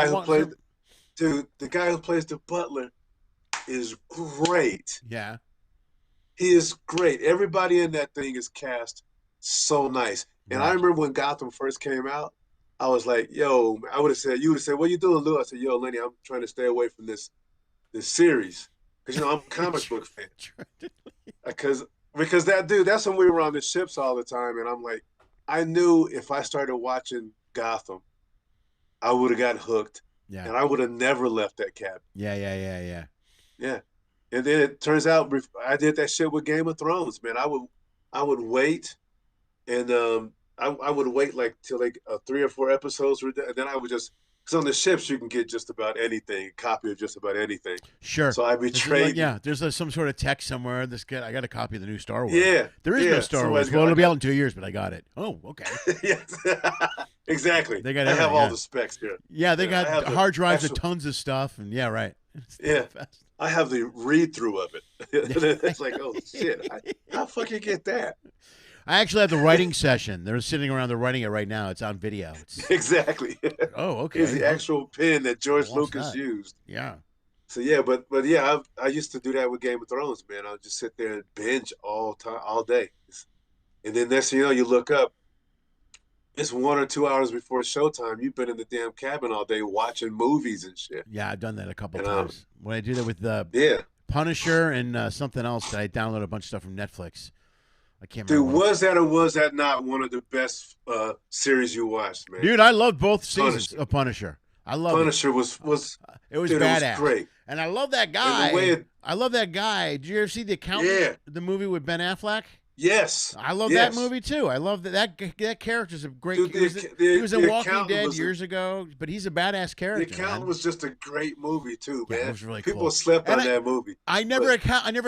Speaker 3: guy who plays the butler is great.
Speaker 1: Yeah.
Speaker 3: He is great. Everybody in that thing is cast so nice. And I remember when Gotham first came out, I was like, yo, I would have said, you would have said, what you doing, Lou? I said, yo, Lenny, I'm trying to stay away from this series. Because, I'm a comic book fan. Because that dude, that's when we were on the ships all the time. And I'm like, I knew if I started watching Gotham, I would have got hooked.
Speaker 1: Yeah.
Speaker 3: And I would have never left that cabin.
Speaker 1: Yeah.
Speaker 3: Yeah. And then it turns out I did that shit with Game of Thrones, man. I would wait, and I would wait like till like 3 or 4 episodes were done, and then I would just, because on the ships you can get just about anything, a copy of just about anything.
Speaker 1: Sure.
Speaker 3: So I'd be trading.
Speaker 1: There's some sort of text somewhere. I got a copy of the new Star Wars.
Speaker 3: Yeah.
Speaker 1: There is no Star Wars. Well, it'll be out in 2 years, but I got it. Oh, okay.
Speaker 3: Yes. Exactly.
Speaker 1: They got
Speaker 3: I have all the specs here.
Speaker 1: Yeah, they got hard drives with tons of stuff, and yeah, right.
Speaker 3: Yeah. I have the read-through of it. It's like, oh, shit. How the fuck you get that?
Speaker 1: I actually have the writing session. They're sitting around. They're writing it right now. It's on video.
Speaker 3: Exactly.
Speaker 1: Oh, okay.
Speaker 3: It's the actual pen that George Lucas used.
Speaker 1: Yeah.
Speaker 3: So, yeah, but yeah, I used to do that with Game of Thrones, man. I would just sit there and binge all day. And then next thing you know, you look up, it's 1 or 2 hours before showtime. You've been in the damn cabin all day watching movies and shit.
Speaker 1: Yeah, I've done that a couple times. When I do that with the Punisher and something else, I download a bunch of stuff from Netflix. I can't remember.
Speaker 3: Dude, was that or was that not one of the best series you watched, man?
Speaker 1: Dude, I loved both seasons of Punisher. I love
Speaker 3: Punisher.
Speaker 1: It
Speaker 3: was
Speaker 1: it was
Speaker 3: dude,
Speaker 1: badass.
Speaker 3: It was great.
Speaker 1: And I love that guy. I love that guy. Did you ever see The Accountant?
Speaker 3: Yeah.
Speaker 1: The movie with Ben Affleck?
Speaker 3: Yes.
Speaker 1: I love that movie too. I love that character's a great. Dude, he was in Walking Dead years ago, but he's a badass character.
Speaker 3: The Accountant was just a great movie too, man.
Speaker 1: Yeah, it was really
Speaker 3: People
Speaker 1: cool.
Speaker 3: slept on that movie.
Speaker 1: I never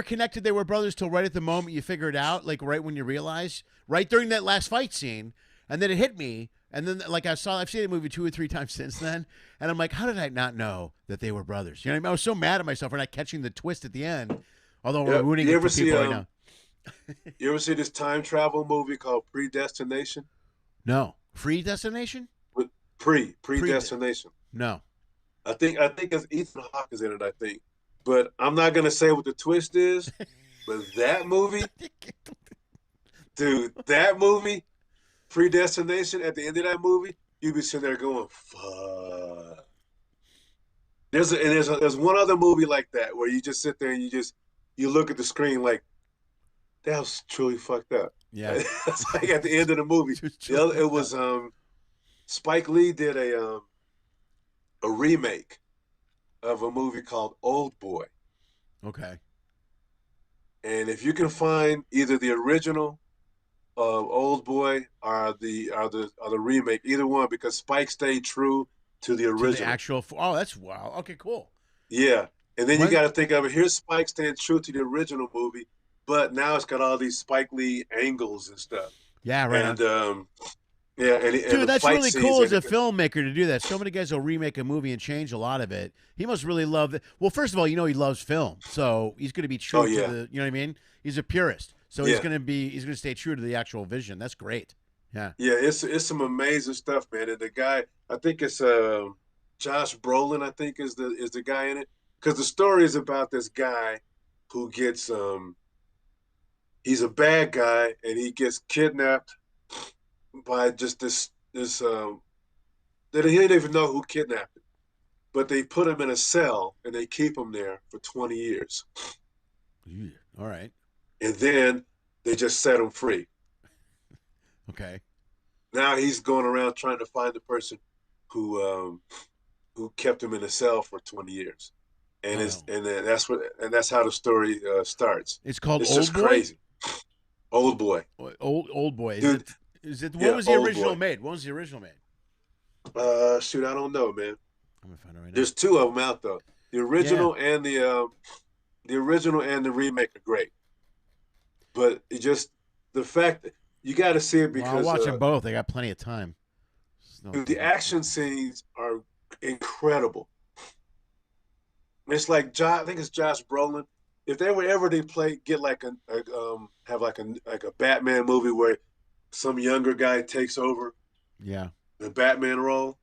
Speaker 1: connected they were brothers till right at the moment you figure it out, like right when you realize, right during that last fight scene, and then it hit me. And then, like I've seen the movie 2 or 3 times since then, and I'm like, how did I not know that they were brothers? You know what I mean? I was so mad at myself for not catching the twist at the end. Although we're rooting for people right now.
Speaker 3: You ever see this time travel movie called Predestination?
Speaker 1: No. Free Destination?
Speaker 3: With Predestination.
Speaker 1: No.
Speaker 3: I think it's Ethan Hawke is in it, I think. But I'm not gonna say what the twist is, but that movie, dude, that movie, Predestination, at the end of that movie, you'd be sitting there going, fuck. There's one other movie like that where you just sit there and you look at the screen like, that was truly fucked up.
Speaker 1: Yeah.
Speaker 3: It's like at the end of the movie. It was Spike Lee did a remake of a movie called Old Boy.
Speaker 1: Okay.
Speaker 3: And if you can find either the original Old Boy or the remake, either one, because Spike stayed true to the original. To the
Speaker 1: actual. Oh, that's wow. Okay, cool.
Speaker 3: Yeah. And then you got to think of it. Here's Spike staying true to the original movie, but now it's got all these Spike Lee angles and stuff.
Speaker 1: Yeah, right.
Speaker 3: And
Speaker 1: dude, that's really cool as a filmmaker to do that. So many guys will remake a movie and change a lot of it. He must really love it. Well, first of all, he loves film, so he's going to be true to the. You know what I mean? He's a purist, so he's going to stay true to the actual vision. That's great. Yeah.
Speaker 3: Yeah, it's some amazing stuff, man. And the guy, I think it's Josh Brolin, I think is the guy in it, because the story is about this guy who gets he's a bad guy and he gets kidnapped by just this that he didn't even know who kidnapped him, but they put him in a cell and they keep him there for 20 years.
Speaker 1: Yeah. All right.
Speaker 3: And then they just set him free.
Speaker 1: Okay. Now
Speaker 3: he's going around trying to find the person who kept him in a cell for 20 years, and that's how the story starts.
Speaker 1: It's called
Speaker 3: It's
Speaker 1: Old
Speaker 3: just
Speaker 1: Boy?
Speaker 3: crazy. Old Boy.
Speaker 1: Old Boy.
Speaker 3: Dude,
Speaker 1: when was the original made? When was the original made?
Speaker 3: Shoot, I don't know, man.
Speaker 1: I'm gonna find it right now.
Speaker 3: There's 2 of them out though. The original and the original and the remake are great, but it just the fact that you got to see it because
Speaker 1: I'll watch them both. They got plenty of time.
Speaker 3: Dude, the action scenes are incredible. It's like I think it's Josh Brolin. If they were ever to get like have like a Batman movie where some younger guy takes over, the Batman role,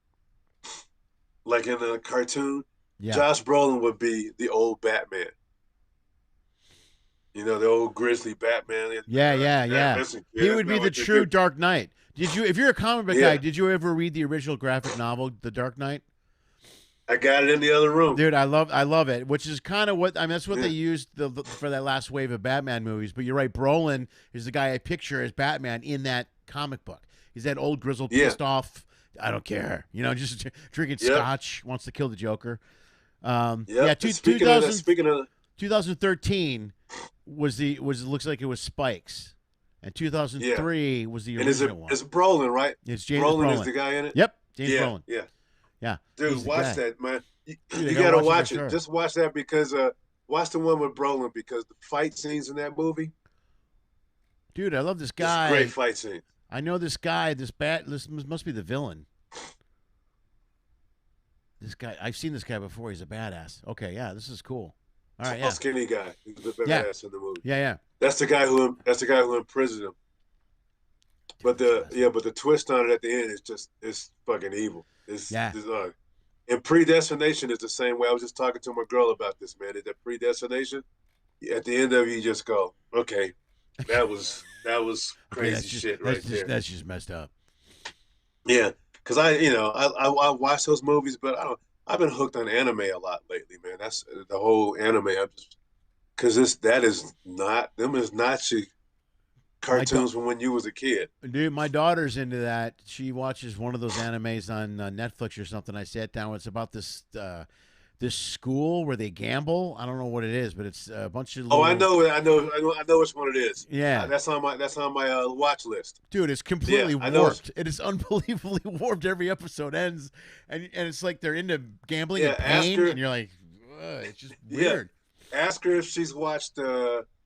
Speaker 3: like in a cartoon, Josh Brolin would be the old Batman. You know, the old grizzly Batman.
Speaker 1: Yeah, yeah, yeah.
Speaker 3: Listen, kid,
Speaker 1: He
Speaker 3: that's
Speaker 1: would be
Speaker 3: not
Speaker 1: the
Speaker 3: what you
Speaker 1: true
Speaker 3: do.
Speaker 1: Dark Knight. Did you, if you're a comic book
Speaker 3: Yeah.
Speaker 1: guy, did you ever read the original graphic novel, The Dark Knight?
Speaker 3: I got it in the other room.
Speaker 1: Dude, I love it, which is kind of what I mean. That's what
Speaker 3: Yeah.
Speaker 1: they used for that last wave of Batman movies. But you're right, Brolin is the guy I picture as Batman in that comic book. He's that old grizzled,
Speaker 3: Yeah.
Speaker 1: pissed off. I don't care, you know, just drinking
Speaker 3: Yep.
Speaker 1: scotch, wants to kill the Joker.
Speaker 3: Yep.
Speaker 1: Yeah,
Speaker 3: And speaking of
Speaker 1: 2013 looks like it was Spikes, and 2003 was the
Speaker 3: and it's
Speaker 1: original one.
Speaker 3: it's Brolin, right?
Speaker 1: It's James
Speaker 3: Brolin
Speaker 1: Brolin.
Speaker 3: is the guy in it.
Speaker 1: Yep, James
Speaker 3: Yeah,
Speaker 1: Brolin.
Speaker 3: yeah.
Speaker 1: Yeah,
Speaker 3: Dude,
Speaker 1: he's the
Speaker 3: watch
Speaker 1: guy.
Speaker 3: that, man.
Speaker 1: Dude,
Speaker 3: You
Speaker 1: I
Speaker 3: gotta
Speaker 1: gotta
Speaker 3: watch
Speaker 1: for
Speaker 3: it.
Speaker 1: sure.
Speaker 3: Just watch that because watch the one with Brolin because the fight scenes in that movie.
Speaker 1: Dude, I love this
Speaker 3: It's
Speaker 1: guy.
Speaker 3: great fight scene.
Speaker 1: I know this guy. This must be the villain. This guy, I've seen this guy before. He's a badass. Okay, yeah, this is cool. All right,
Speaker 3: Tall,
Speaker 1: yeah,
Speaker 3: skinny guy. He's the
Speaker 1: Yeah.
Speaker 3: badass in the movie.
Speaker 1: yeah.
Speaker 3: That's the guy who imprisoned him. But the twist on it at the end is it's fucking evil.
Speaker 1: Yeah.
Speaker 3: And Predestination is the same way. I was just talking to my girl about this, man. Is that Predestination? At the end of it, you just go, okay, that was crazy
Speaker 1: that's just,
Speaker 3: shit
Speaker 1: that's
Speaker 3: right
Speaker 1: just,
Speaker 3: there.
Speaker 1: That's just messed up.
Speaker 3: Yeah, because I watch those movies, but I've been hooked on anime a lot lately, man. That's the whole anime. Because that is not your cartoons from when you was a kid.
Speaker 1: Dude, my daughter's into that. She watches one of those animes on Netflix or something. I sat down. It's about this school where they gamble. I don't know what it is, but it's a bunch of.
Speaker 3: Oh, I know which one it is.
Speaker 1: Yeah,
Speaker 3: that's on my watch list.
Speaker 1: dude, it's completely
Speaker 3: I know
Speaker 1: warped. It is unbelievably warped. Every episode ends, and it's like they're into gambling and pain, and you're like, ugh, it's just weird.
Speaker 3: Yeah. Ask her if she's watched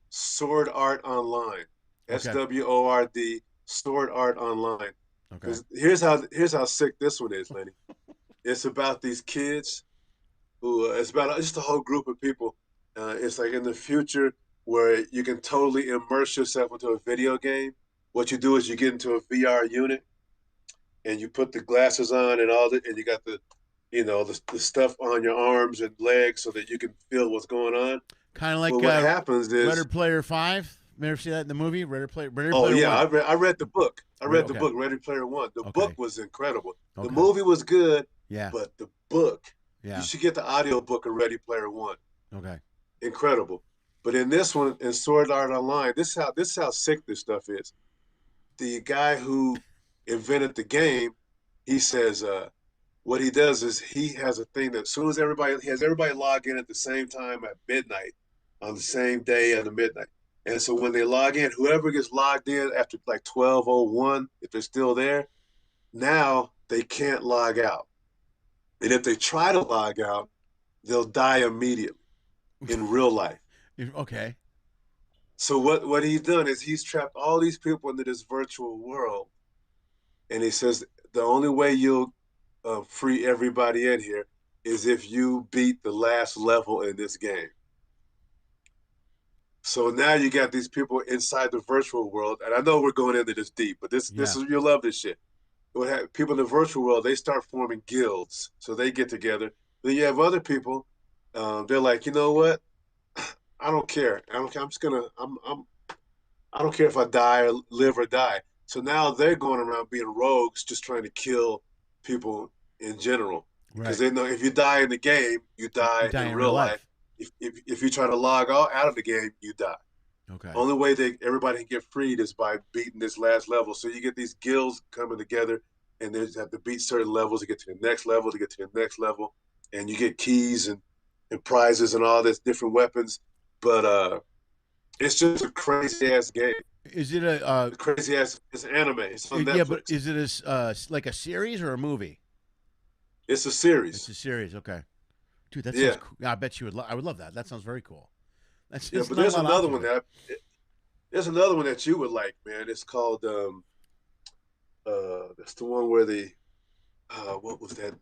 Speaker 3: Sword Art Online.
Speaker 1: Okay.
Speaker 3: SWORD, Sword Art Online.
Speaker 1: Okay.
Speaker 3: Here's how sick this one is, Lenny. It's about these kids who it's about just a whole group of people. It's like in the future where you can totally immerse yourself into a video game. What you do is you get into a VR unit and you put the glasses on and all that, and you got the stuff on your arms and legs so that you can feel what's going on.
Speaker 1: Kind of like
Speaker 3: what happens is
Speaker 1: Ready Player 5. You ever see that in the movie? Ready Player
Speaker 3: Oh yeah,
Speaker 1: 1.
Speaker 3: I read the book. I read
Speaker 1: Okay.
Speaker 3: the book, Ready Player One. The book was incredible.
Speaker 1: Okay.
Speaker 3: The movie was good,
Speaker 1: Yeah.
Speaker 3: but the book,
Speaker 1: Yeah.
Speaker 3: you should get the audio book of Ready Player One.
Speaker 1: Okay.
Speaker 3: Incredible. But in this one, in Sword Art Online, this is how sick this stuff is. The guy who invented the game, he says, what he does is he has a thing that as soon as he has everybody log in at the same time at midnight on the same day at the midnight. And so when they log in, whoever gets logged in after like 12:01, if they're still there, now they can't log out. And if they try to log out, they'll die immediately in real life.
Speaker 1: Okay.
Speaker 3: So what he's done is he's trapped all these people into this virtual world. And he says the only way you'll free everybody in here is if you beat the last level in this game. So now you got these people inside the virtual world, and I know we're going into this deep, but this is you'll love this shit. People in the virtual world, they start forming guilds, so they get together. Then you have other people, they're like, you know what? I don't care. I don't care. I don't care if I die or live or die. So now they're going around being rogues, just trying to kill people in general, because they know if you die in the game, you die in real life. If you try to log out of the game, you die.
Speaker 1: Okay.
Speaker 3: Only way everybody can get freed is by beating this last level. So you get these guilds coming together, and they have to beat certain levels to get to the next level, and you get keys and prizes and all this different weapons. But it's just a crazy ass game.
Speaker 1: Is it a
Speaker 3: crazy ass? It's anime. It's on Netflix.
Speaker 1: Yeah, but is it like a series or a movie?
Speaker 3: It's a series.
Speaker 1: It's a series. Okay. Dude, that sounds cool. I bet you would. I would love that. That sounds very cool.
Speaker 3: But there's another one that you would like, man. It's called that's the one where what was that?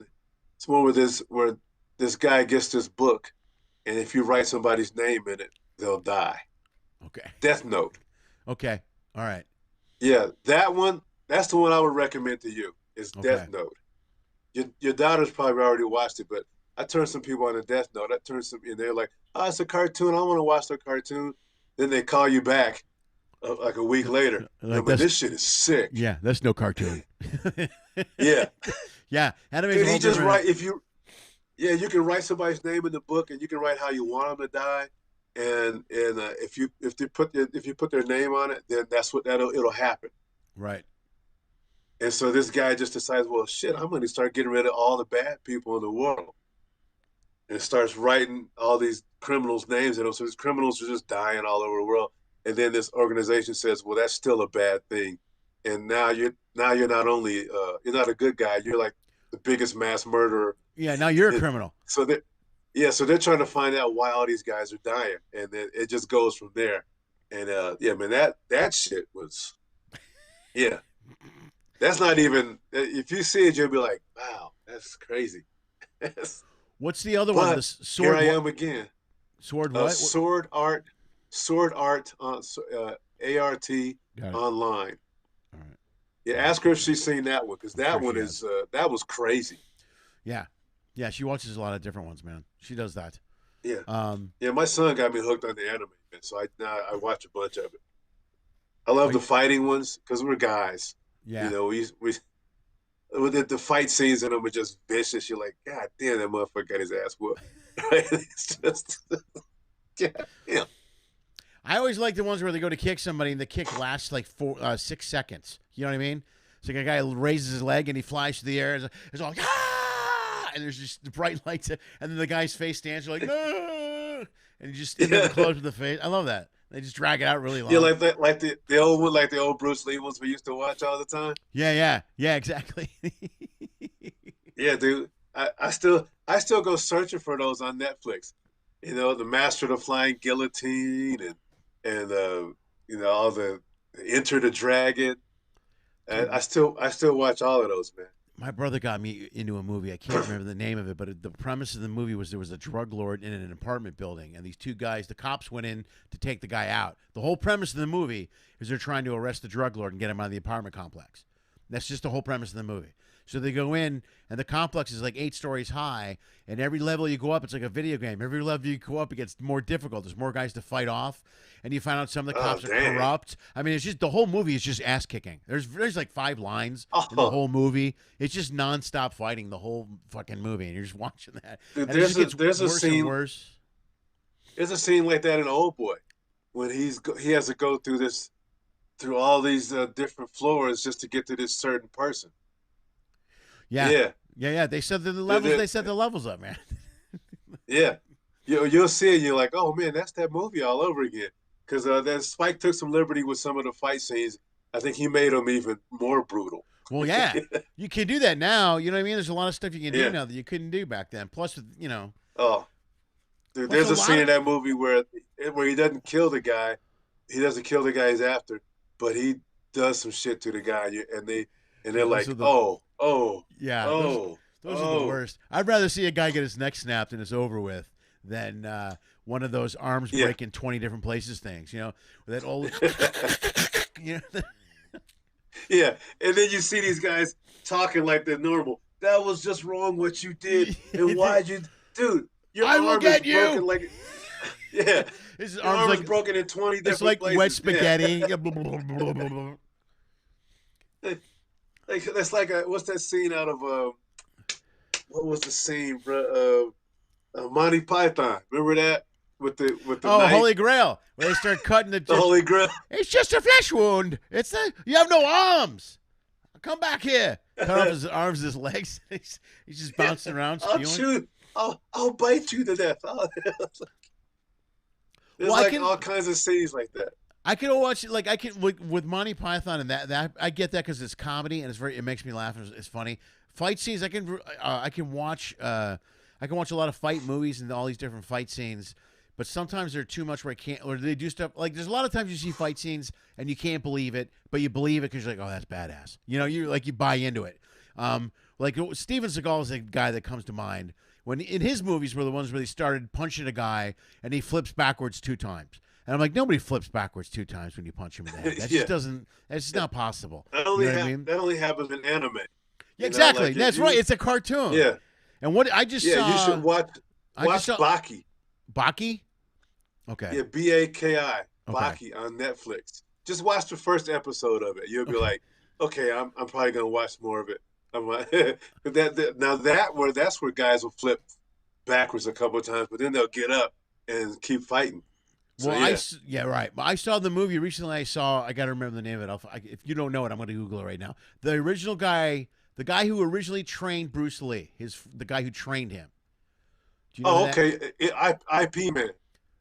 Speaker 3: It's one where this guy gets this book, and if you write somebody's name in it, they'll die.
Speaker 1: Okay.
Speaker 3: Death Note.
Speaker 1: Okay. All right.
Speaker 3: Yeah, that one. That's the one I would recommend to you. Is Death Note. Your daughter's probably already watched it, but I turned some people on a Death Note. I turned some, and they're like, "Oh, it's a cartoon. I want to watch the cartoon." then they call you back like a week later.
Speaker 1: Like,
Speaker 3: but this shit is sick.
Speaker 1: Yeah, that's no cartoon.
Speaker 3: Yeah.
Speaker 1: Yeah, anime's
Speaker 3: Dude,
Speaker 1: a whole
Speaker 3: he just
Speaker 1: different-
Speaker 3: write you can write somebody's name in the book, and you can write how you want them to die, and if you put their name on it, then that's what it'll happen.
Speaker 1: Right.
Speaker 3: And so this guy just decides, well, shit, I'm going to start getting rid of all the bad people in the world, and starts writing all these criminals' names in them. So these criminals are just dying all over the world, and then this organization says, well, that's still a bad thing, and now you're not only you're not a good guy, you're like the biggest mass murderer.
Speaker 1: Yeah, now you're a criminal.
Speaker 3: So they're trying to find out why all these guys are dying, and then it just goes from there. And yeah, man, that shit was, yeah, that's not even. If you see it, you'll be like, wow, that's crazy.
Speaker 1: What's the other one? The sword.
Speaker 3: Here I am again.
Speaker 1: Sword what?
Speaker 3: Sword art on ART online.
Speaker 1: All right.
Speaker 3: Yeah, ask her if she's seen that one, because that one is that was crazy.
Speaker 1: Yeah, yeah, she watches a lot of different ones, man. She does that.
Speaker 3: Yeah. Yeah, my son got me hooked on the anime, man. So I watch a bunch of it. I love the fighting ones because we're guys.
Speaker 1: Yeah.
Speaker 3: You know, we with the fight scenes in them are just vicious. You're like, God damn, that motherfucker got his ass whooped. Right? It's just yeah.
Speaker 1: I always like the ones where they go to kick somebody and the kick lasts like 6 seconds. You know what I mean? It's like a guy raises his leg and he flies through the air. It's all like, ah! And there's just the bright lights, and then the guy's face stands. You're like, ah! And you just close with the face. I love that. They just drag it out really long.
Speaker 3: Yeah, like the old one, like the old Bruce Lee ones we used to watch all the time.
Speaker 1: Yeah, exactly.
Speaker 3: Yeah, dude. I still go searching for those on Netflix. You know, the Master of the Flying Guillotine and you know, all the Enter the Dragon. And I still watch all of those, man.
Speaker 1: My brother got me into a movie. I can't remember the name of it, but the premise of the movie was there was a drug lord in an apartment building, and these two guys, the cops went in to take the guy out. The whole premise of the movie is they're trying to arrest the drug lord and get him out of the apartment complex. That's just the whole premise of the movie. So they go in, and the complex is like 8 stories high, and every level you go up, it's like a video game. Every level you go up, it gets more difficult. There's more guys to fight off, and you find out some of the cops are corrupt. I mean, it's just the whole movie is just ass kicking. There's like 5 lines in the whole movie. It's just nonstop fighting the whole fucking movie, and you're just watching that.
Speaker 3: Dude,
Speaker 1: and
Speaker 3: there's a scene.
Speaker 1: Worse.
Speaker 3: There's a scene like that in Old Boy when he has to go through all these different floors just to get to this certain person.
Speaker 1: Yeah. They set the levels. They set the levels up, man.
Speaker 3: Yeah, you'll see it. You're like, oh man, that's that movie all over again. Because then Spike took some liberty with some of the fight scenes. I think he made them even more brutal.
Speaker 1: Well, yeah, you can do that now. You know what I mean? There's a lot of stuff you can do now that you couldn't do back then. Plus, you know.
Speaker 3: Oh, dude, there's a scene in that movie where he doesn't kill the guy. He doesn't kill the guy he's after, but he does some shit to the guy, and they're like,
Speaker 1: yeah, those are the worst. I'd rather see a guy get his neck snapped and it's over with than one of those arms break in 20 different places things. You know, with that old. You know.
Speaker 3: Yeah, and then you see these guys talking like they're normal. That was just wrong what you did, and why'd you, dude? Your
Speaker 1: I will
Speaker 3: arm
Speaker 1: get
Speaker 3: is
Speaker 1: you.
Speaker 3: Broken like, yeah,
Speaker 1: his
Speaker 3: your arm
Speaker 1: like,
Speaker 3: is broken in 20 different
Speaker 1: places. It's like
Speaker 3: places.
Speaker 1: wet spaghetti.
Speaker 3: Yeah. Like that's like what's that scene out of what was the scene, bro? Monty Python. Remember that with the knife?
Speaker 1: Holy Grail, where they start cutting the
Speaker 3: Holy Grail.
Speaker 1: It's just a flesh wound. You have no arms. Come back here. Cut off his arms, his legs. He's just bouncing around. Spewing.
Speaker 3: I'll bite you to death. There's all kinds of scenes like that.
Speaker 1: I can watch with Monty Python and that I get that because it's comedy and it makes me laugh and it's funny. Fight scenes I can watch a lot of fight movies and all these different fight scenes, but sometimes they're too much where I can't, or they do stuff like there's a lot of times you see fight scenes and you can't believe it, but you believe it because you're like, oh, that's badass. You know, you buy into it. Like Steven Seagal is a guy that comes to mind when in his movies were the ones where they started punching a guy and he flips backwards 2 times. And I'm like, nobody flips backwards 2 times when you punch him in the head. That just doesn't. That's just not possible.
Speaker 3: That only happens in anime.
Speaker 1: Yeah, exactly. Like that's right. It's a cartoon.
Speaker 3: Yeah.
Speaker 1: And what I just saw.
Speaker 3: Yeah, you should watch Baki.
Speaker 1: Baki. Okay.
Speaker 3: Yeah, Baki.
Speaker 1: Okay.
Speaker 3: Baki on Netflix. Just watch the first episode of it. You'll be like, okay, I'm probably gonna watch more of it. I'm like, that's where guys will flip backwards a couple of times, but then they'll get up and keep fighting. So,
Speaker 1: Well, yeah, right. But I saw the movie recently. I got to remember the name of it. If you don't know it, I'm going to Google it right now. The original guy, the guy who originally trained Bruce Lee, the guy who trained him. Do you know
Speaker 3: okay. IP Man.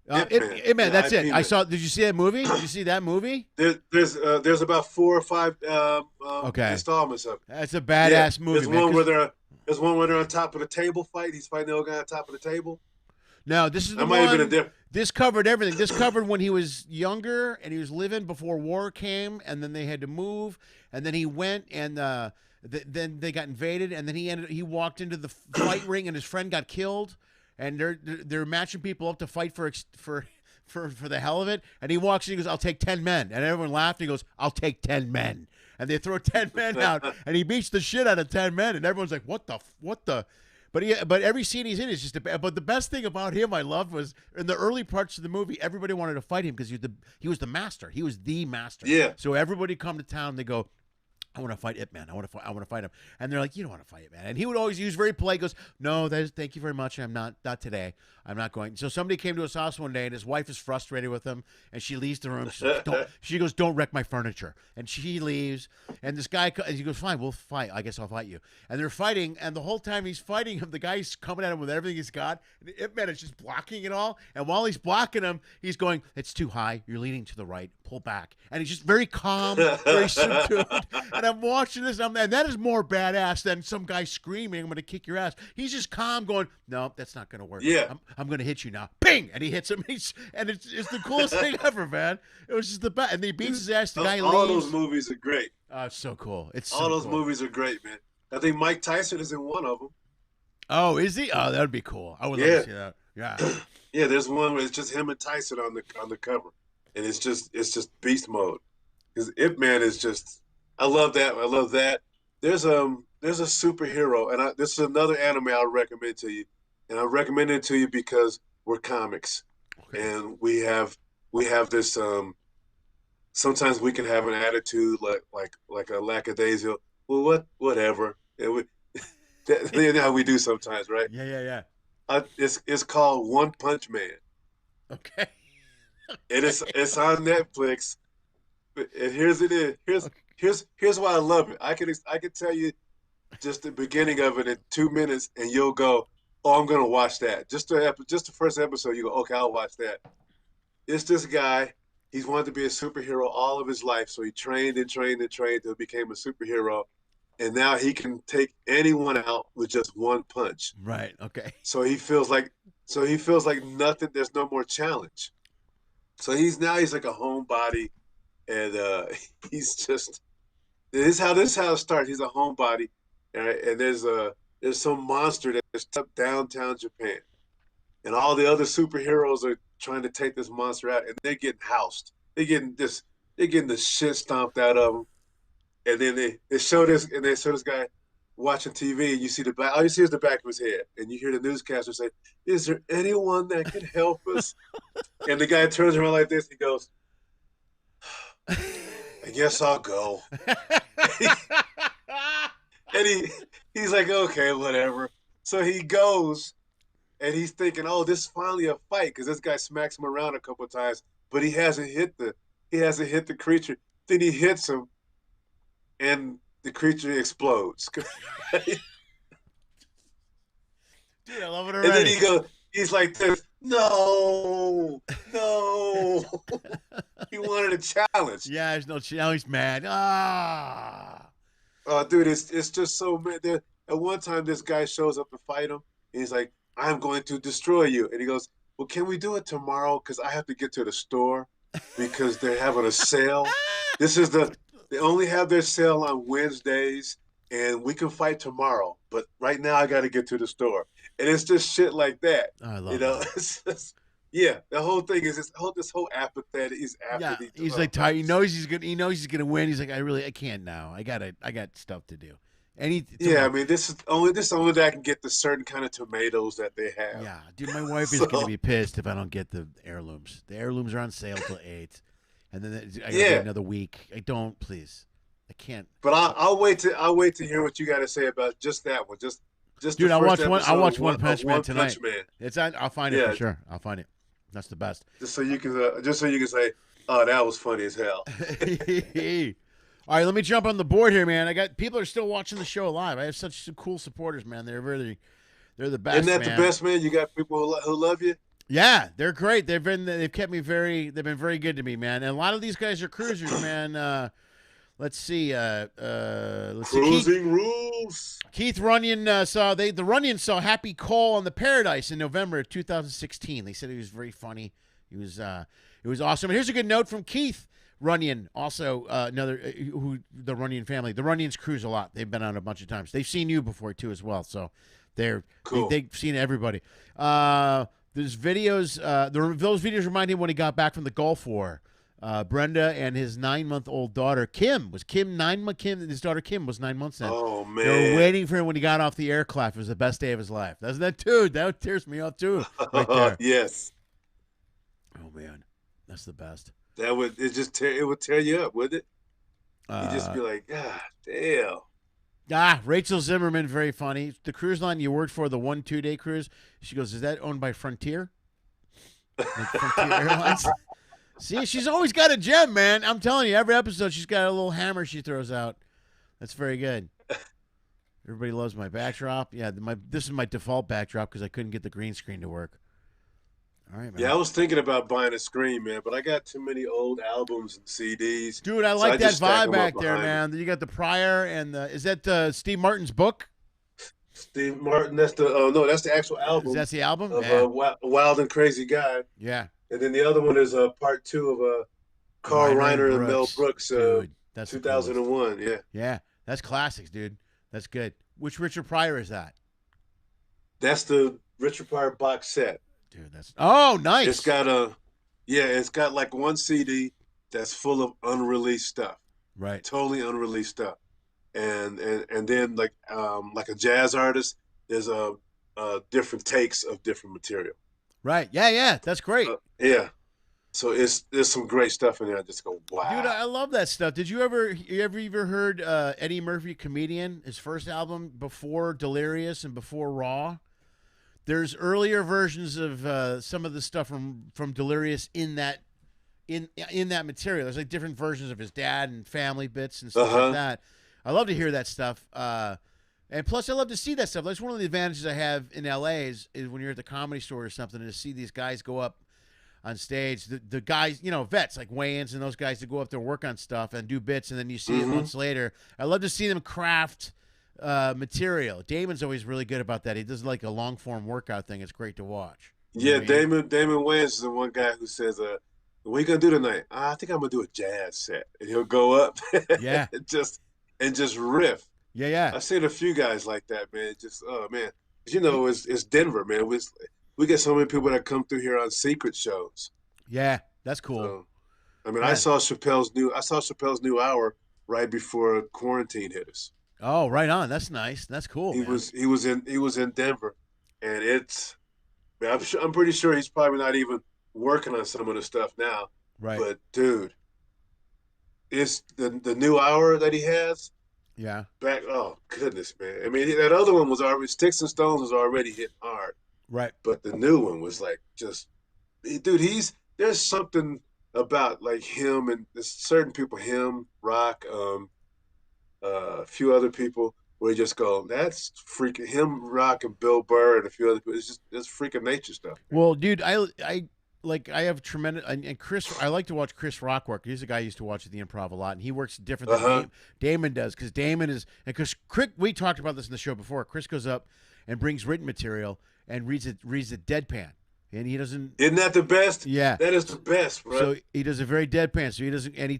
Speaker 1: Man, that's it.
Speaker 3: Man.
Speaker 1: I saw. Did you see that movie? Did you see that movie?
Speaker 3: There's about 4 or 5 installments of it.
Speaker 1: That's a badass movie.
Speaker 3: There's one where they're on top of the table fight. He's fighting the old guy on top of the table.
Speaker 1: No, this is the one. This covered everything. This covered when he was younger and he was living before war came, and then they had to move, and then he went and then they got invaded, and then he walked into the fight ring, and his friend got killed, and they're matching people up to fight for the hell of it, and he walks in, he goes, "I'll take 10 men," and everyone laughed. And he goes, "I'll take 10 men," and they throw 10 men out, and he beats the shit out of 10 men, and everyone's like, "What the?" But every scene he's in is just but the best thing about him I loved was in the early parts of the movie, everybody wanted to fight him because he was the master. He was the master.
Speaker 3: Yeah.
Speaker 1: So everybody come to town, they go, "I want to fight Ip Man. I want to fight him." And they're like, "You don't want to fight Ip Man." And he would always use very polite, goes, "No, thank you very much. I'm not today. I'm not going." So somebody came to his house one day, and his wife is frustrated with him, and she leaves the room. She goes, "Don't wreck my furniture." And she leaves, and this guy, and he goes, "Fine, we'll fight. I guess I'll fight you." And they're fighting, and the whole time he's fighting him, the guy's coming at him with everything he's got, and Ip Man is just blocking it all. And while he's blocking him, he's going, "It's too high. You're leaning to the right. Pull back." And he's just very calm, very subdued. And I'm watching this, and that is more badass than some guy screaming, "I'm going to kick your ass." He's just calm, going, "No, that's not going to work.
Speaker 3: Yeah.
Speaker 1: I'm going to hit you now." Ping! And he hits him. It's the coolest thing ever, man. It was just the best. And he beats his ass. The guy leaves.
Speaker 3: All those movies are great.
Speaker 1: It's so cool.
Speaker 3: All those movies are great, man. I think Mike Tyson is in one of them.
Speaker 1: Oh, is he? Oh, that would be cool. I would love to see that. Yeah.
Speaker 3: Yeah, there's one where it's just him and Tyson on the cover, and it's just beast mode. Because Ip Man is just, I love that. I love that. There's a superhero, and this is another anime I'll recommend to you, and I recommend it to you because we're comics, and we have this. Sometimes we can have an attitude like a lackadaisical. Well, whatever. That's how we do sometimes, right?
Speaker 1: Yeah.
Speaker 3: It's called One Punch Man.
Speaker 1: Okay.
Speaker 3: And it's on Netflix. And here's why I love it. I can tell you just the beginning of it in 2 minutes, and you'll go, "Oh, I'm gonna watch that." Just the first episode, you go, "Okay, I'll watch that." It's this guy. He's wanted to be a superhero all of his life, so he trained till he became a superhero, and now he can take anyone out with just one punch.
Speaker 1: Right. Okay.
Speaker 3: So he feels like nothing. There's no more challenge. So he's like a homebody, and he's just. This is how it starts. He's a homebody, and there's some monster that's up downtown Japan, and all the other superheroes are trying to take this monster out, and they're getting housed. They're getting the shit stomped out of them, and then they show this guy watching TV, and you see all you see is the back of his head, and you hear the newscaster say, "Is there anyone that can help us?" And the guy turns around like this. He goes, "I guess I'll go." And he's like, "Okay, whatever." So he goes, and he's thinking, "Oh, this is finally a fight," because this guy smacks him around a couple of times, but he hasn't hit the creature. Then he hits him, and the creature explodes.
Speaker 1: Dude, I love it already.
Speaker 3: And then he's like this, "No." He wanted a challenge.
Speaker 1: Yeah, there's no challenge. He's mad.
Speaker 3: Oh, dude, it's just so mad. At one time, this guy shows up to fight him, and he's like, "I'm going to destroy you." And he goes, "Well, can we do it tomorrow? Because I have to get to the store because they're having a sale. They only have their sale on Wednesdays, and we can fight tomorrow. But right now, I got to get to the store." And it's just shit like that.
Speaker 1: I love that.
Speaker 3: It's just, yeah, the whole thing is this whole apathetic. He's apathy.
Speaker 1: He's like tired. He knows he's gonna win. He's like, I can't now. I got stuff to do.
Speaker 3: Yeah, I mean, this is only that I can get the certain kind of tomatoes that they have.
Speaker 1: Yeah, dude, my wife is gonna be pissed if I don't get the heirlooms. The heirlooms are on sale till 8, and then I gotta wait another week. I don't, please. I can't.
Speaker 3: But I'll wait to hear what you got to say about just that one. Just
Speaker 1: dude,
Speaker 3: the first
Speaker 1: I'll watch One
Speaker 3: episode
Speaker 1: Punch Man tonight. It's on. I'll find it for sure. I'll find it. That's the best.
Speaker 3: Just so you can say, oh, that was funny as hell.
Speaker 1: All right, let me jump on the board here, man. I got people are still watching the show live. I have such cool supporters, man. They're the best.
Speaker 3: Isn't that the best, man? You got people who love you.
Speaker 1: Yeah, they're great. They've been very good to me, man. And a lot of these guys are cruisers, man. Let's see.
Speaker 3: Cruising rules.
Speaker 1: Keith Runyon the Runyons saw Happy Cole on the Paradise in November of 2016. They said he was very funny. It was awesome. And here's a good note from Keith Runyon, also the Runyon family. The Runyons cruise a lot. They've been on a bunch of times. They've seen you before too, as well. So they're cool. They've seen everybody. There's videos. Those videos remind him when he got back from the Gulf War. Brenda and his 9-month-old daughter Kim. His daughter Kim was 9 months then.
Speaker 3: Oh man,
Speaker 1: they were waiting for him when he got off the aircraft. It was the best day of his life. Doesn't that, dude? That tears me up too. Right there.
Speaker 3: Yes.
Speaker 1: Oh man, that's the best.
Speaker 3: It would tear you up, wouldn't it? You'd just be like, God damn.
Speaker 1: Rachel Zimmerman, very funny. The cruise line you worked for, the 1-2 day cruise. She goes, is that owned by Frontier? Like Frontier Airlines? See, she's always got a gem, man. I'm telling you, every episode she's got a little hammer she throws out. That's very good. Everybody loves my backdrop. Yeah, this is my default backdrop because I couldn't get the green screen to work. All right, man.
Speaker 3: Yeah, I was thinking about buying a screen, man, but I got too many old albums and CDs.
Speaker 1: Dude, I like that vibe back there, man. You got the Pryor and is that Steve Martin's book?
Speaker 3: Steve Martin, that's the actual album.
Speaker 1: That's the album?
Speaker 3: Of Wild and Crazy Guy.
Speaker 1: Yeah.
Speaker 3: And then the other one is part 2 of Carl Reiner and Mel Brooks,
Speaker 1: dude, that's
Speaker 3: 2001. Yeah.
Speaker 1: Yeah, that's classics, dude. That's good. Which Richard Pryor is that?
Speaker 3: That's the Richard Pryor box set.
Speaker 1: Dude, nice.
Speaker 3: It's got like one CD that's full of unreleased stuff.
Speaker 1: Right.
Speaker 3: Totally unreleased stuff. And then like a jazz artist, there's different takes of different material.
Speaker 1: Right. Yeah. That's great.
Speaker 3: Yeah. So there's some great stuff in there. I just go, wow.
Speaker 1: Dude, I love that stuff. Did you ever heard Eddie Murphy, Comedian, his first album before Delirious and before Raw? There's earlier versions of some of the stuff from Delirious in that material. There's like different versions of his dad and family bits and stuff like that. I love to hear that stuff. And plus, I love to see that stuff. That's one of the advantages I have in LA is when you're at the Comedy Store or something, to see these guys go up on stage. The guys, vets like Wayans and those guys that go up there and work on stuff and do bits, and then you see it months later. I love to see them craft material. Damon's always really good about that. He does like a long form workout thing. It's great to watch.
Speaker 3: Yeah, Damon Wayans is the one guy who says, "What are you gonna do tonight?" "I think I'm gonna do a jazz set," and he'll go up,
Speaker 1: yeah,
Speaker 3: and just riff.
Speaker 1: Yeah.
Speaker 3: I've seen a few guys like that, man. Just man, it's Denver, man. We get so many people that come through here on secret shows.
Speaker 1: Yeah, that's cool.
Speaker 3: So, I mean, I saw Chappelle's new hour right before quarantine hit us.
Speaker 1: Oh, right on. That's nice. That's cool.
Speaker 3: He was in Denver, and I'm pretty sure he's probably not even working on some of the stuff now.
Speaker 1: Right.
Speaker 3: But dude, it's the new hour that he has.
Speaker 1: Yeah.
Speaker 3: Oh goodness, man. I mean, that other one was already Sticks and Stones was already hitting hard.
Speaker 1: Right.
Speaker 3: But the new one was like dude, there's something about like him and there's certain people, him, Rock, a few other people where you just go, that's freaking him, Rock, and Bill Burr and a few other people. It's freaking nature stuff.
Speaker 1: Well, dude, I have tremendous and Chris. I like to watch Chris Rock work. He's a guy I used to watch at the Improv a lot, and he works different than Damon does because Damon is because we talked about this in the show before. Chris goes up and brings written material and reads it deadpan, and he doesn't.
Speaker 3: Isn't that the best?
Speaker 1: Yeah,
Speaker 3: that is the best, bro.
Speaker 1: So he does a very deadpan. So he doesn't, and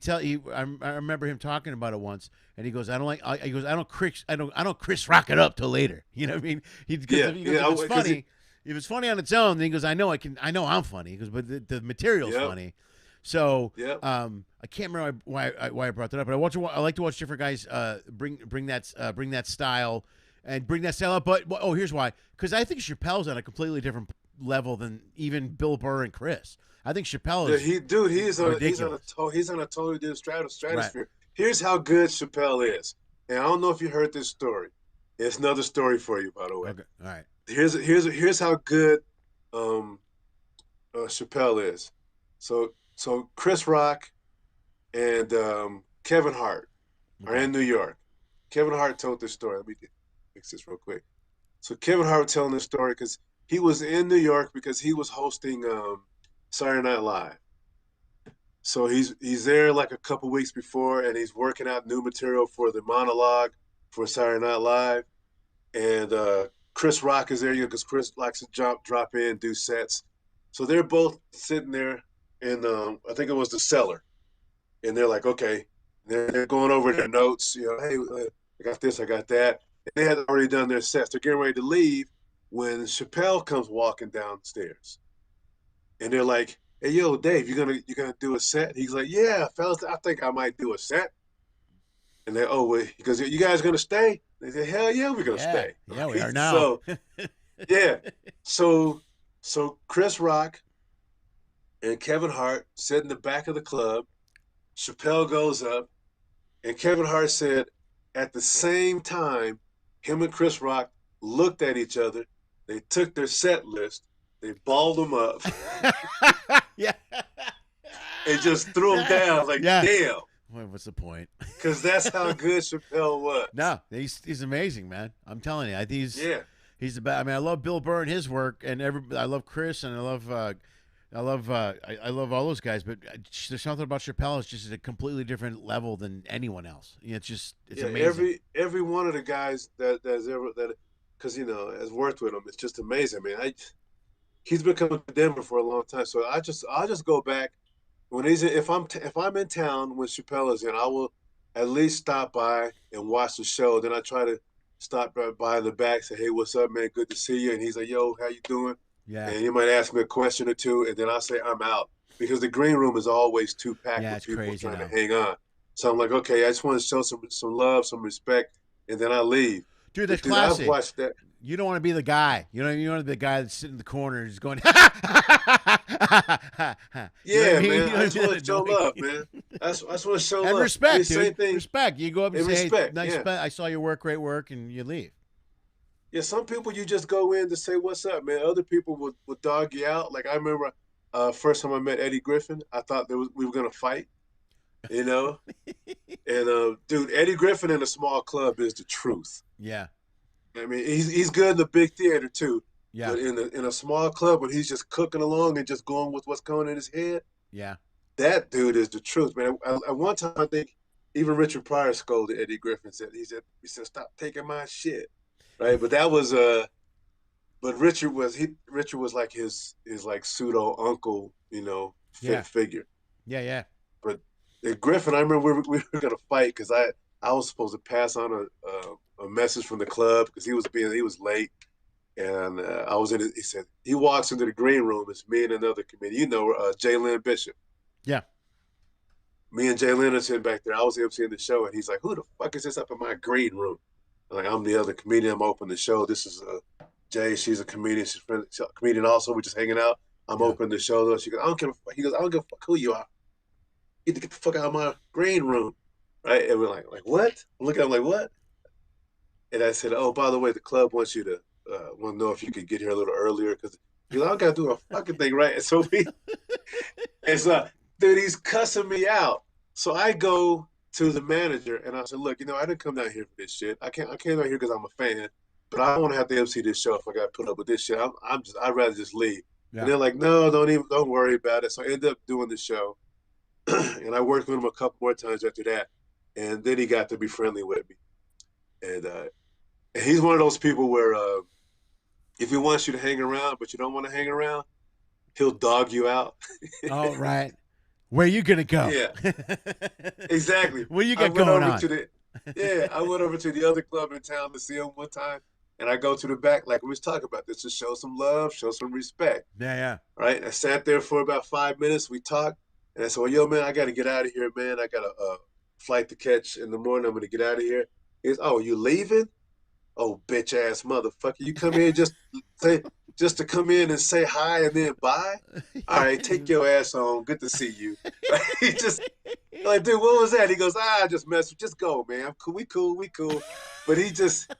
Speaker 1: I remember him talking about it once, and he goes, I don't Chris Rock it up till later. You know what I mean? It's funny. If it's funny on its own, then he goes, I know I'm funny. He goes, but the material's funny. So
Speaker 3: Yep.
Speaker 1: I can't remember why I brought that up, but I like to watch different guys bring that style and bring that style up. But here's why: because I think Chappelle's on a completely different level than even Bill Burr and Chris. I think Chappelle is
Speaker 3: he's on
Speaker 1: ridiculous.
Speaker 3: he's on a totally different stratosphere.
Speaker 1: Right.
Speaker 3: Here's how good Chappelle is, and I don't know if you heard this story. It's another story for you, by the way.
Speaker 1: Okay. All right.
Speaker 3: Here's how good Chappelle is. So Chris Rock and Kevin Hart are in New York. Kevin Hart told this story. Let me fix this real quick. So Kevin Hart was telling this story because he was in New York because he was hosting Saturday Night Live. So he's there like a couple weeks before, and he's working out new material for the monologue for Saturday Night Live. And Chris Rock is there because Chris likes to drop in, do sets. So they're both sitting there in I think it was the cellar, and they're like, okay, they're going over their notes. Hey, I got this, I got that. And they had already done their sets. They're getting ready to leave when Chappelle comes walking downstairs, and they're like, "Hey, yo, Dave, you gonna do a set?" He's like, "Yeah, fellas, I think I might do a set." And they, wait, he goes, "You guys gonna stay?" They say, "Hell yeah, we're gonna stay."
Speaker 1: Yeah, we are now.
Speaker 3: So, yeah, so Chris Rock and Kevin Hart sit in the back of the club. Chappelle goes up, and Kevin Hart said, at the same time, him and Chris Rock looked at each other. They took their set list, they balled them up,
Speaker 1: yeah,
Speaker 3: and just threw them down. Like, damn.
Speaker 1: What's the point?
Speaker 3: Because that's how good Chappelle was.
Speaker 1: No, he's amazing, man. I'm telling you, he's the best. I mean, I love Bill Burr and his work, and I love Chris, and I love all those guys. But there's something about Chappelle is just at a completely different level than anyone else. It's amazing.
Speaker 3: Every one of the guys that's ever because has worked with him. It's just amazing, man. He's been coming to Denver for a long time, so I'll just go back. When if I'm in town when Chappelle is in, I will at least stop by and watch the show. Then I try to stop by in the back, say, "Hey, what's up, man? Good to see you." And he's like, "Yo, how you doing?"
Speaker 1: Yeah.
Speaker 3: And he might ask me a question or two, and then I'll say, "I'm out," because the green room is always too packed with people trying to hang on. So I'm like, okay, I just want to show some love, some respect, and then I leave.
Speaker 1: Dude, that's classic.
Speaker 3: I've watched that.
Speaker 1: You don't want to be the guy. You want to be the guy that's sitting in the corner just going,
Speaker 3: yeah, man. I just want to show love, man. I just want to show
Speaker 1: and
Speaker 3: love.
Speaker 1: respect, dude. Respect. You go up and say,
Speaker 3: respect,
Speaker 1: "Hey, nice. I saw your work, great work," and you leave.
Speaker 3: Yeah, some people you just go in to say what's up, man. Other people would dog you out. Like I remember first time I met Eddie Griffin, I thought we were gonna fight. And dude, Eddie Griffin in a small club is the truth.
Speaker 1: Yeah.
Speaker 3: I mean, he's good in the big theater too.
Speaker 1: Yeah.
Speaker 3: But in a small club when he's just cooking along and just going with what's going in his head.
Speaker 1: Yeah.
Speaker 3: That dude is the truth, man. At one time, I think even Richard Pryor scolded Eddie Griffin. He said, "Stop taking my shit." Right, but that was but Richard was like his like pseudo uncle, figure.
Speaker 1: Yeah.
Speaker 3: But Griffin, I remember we were gonna fight because I was supposed to pass on a message from the club because he was late, and I was in. He said he walks into the green room. It's me and another comedian, Jalen Bishop.
Speaker 1: Yeah.
Speaker 3: Me and Jalen are sitting back there. I was emceeing the show, and he's like, "Who the fuck is this up in my green room?" Like, I'm the other comedian. I'm opening the show. This is Jay. She's a comedian. She's a comedian also. We're just hanging out. I'm opening the show. Though. She goes, "I don't give a fuck." He goes, "I don't give a fuck who you are. You need to get the fuck out of my green room." Right? And we're like what? I'm looking at him like, what? And I said, "Oh, by the way, the club wants you to want to know if you could get here a little earlier because I don't got to do a fucking thing, right?" And so dude, he's cussing me out. So I go to the manager and I said, "Look, I didn't come down here for this shit. I came down here because I'm a fan, but I don't want to have to MC this show if I got to put up with this shit. I'd rather just leave." Yeah. And they're like, "No, don't worry about it." So I ended up doing the show, and I worked with him a couple more times after that, and then he got to be friendly with me, and he's one of those people where if he wants you to hang around but you don't want to hang around, he'll dog you out.
Speaker 1: Oh, right. Where you gonna go?
Speaker 3: Yeah, exactly.
Speaker 1: What you got going on?
Speaker 3: I went over to the other club in town to see him one time, and I go to the back like we was talking about this to show some love, show some respect.
Speaker 1: Yeah.
Speaker 3: Right. I sat there for about 5 minutes. We talked, And I said, well, yo, man, I got to get out of here, man. I got a flight to catch in the morning. I'm going to get out of here. He's, oh, you leaving? Oh, bitch ass motherfucker. You come here just to come in and say hi and then bye? All right, take your ass home. Good to see you. He just like, dude, what was that? He goes, I just mess with, just go, man. I'm cool, we cool, we cool. But he just,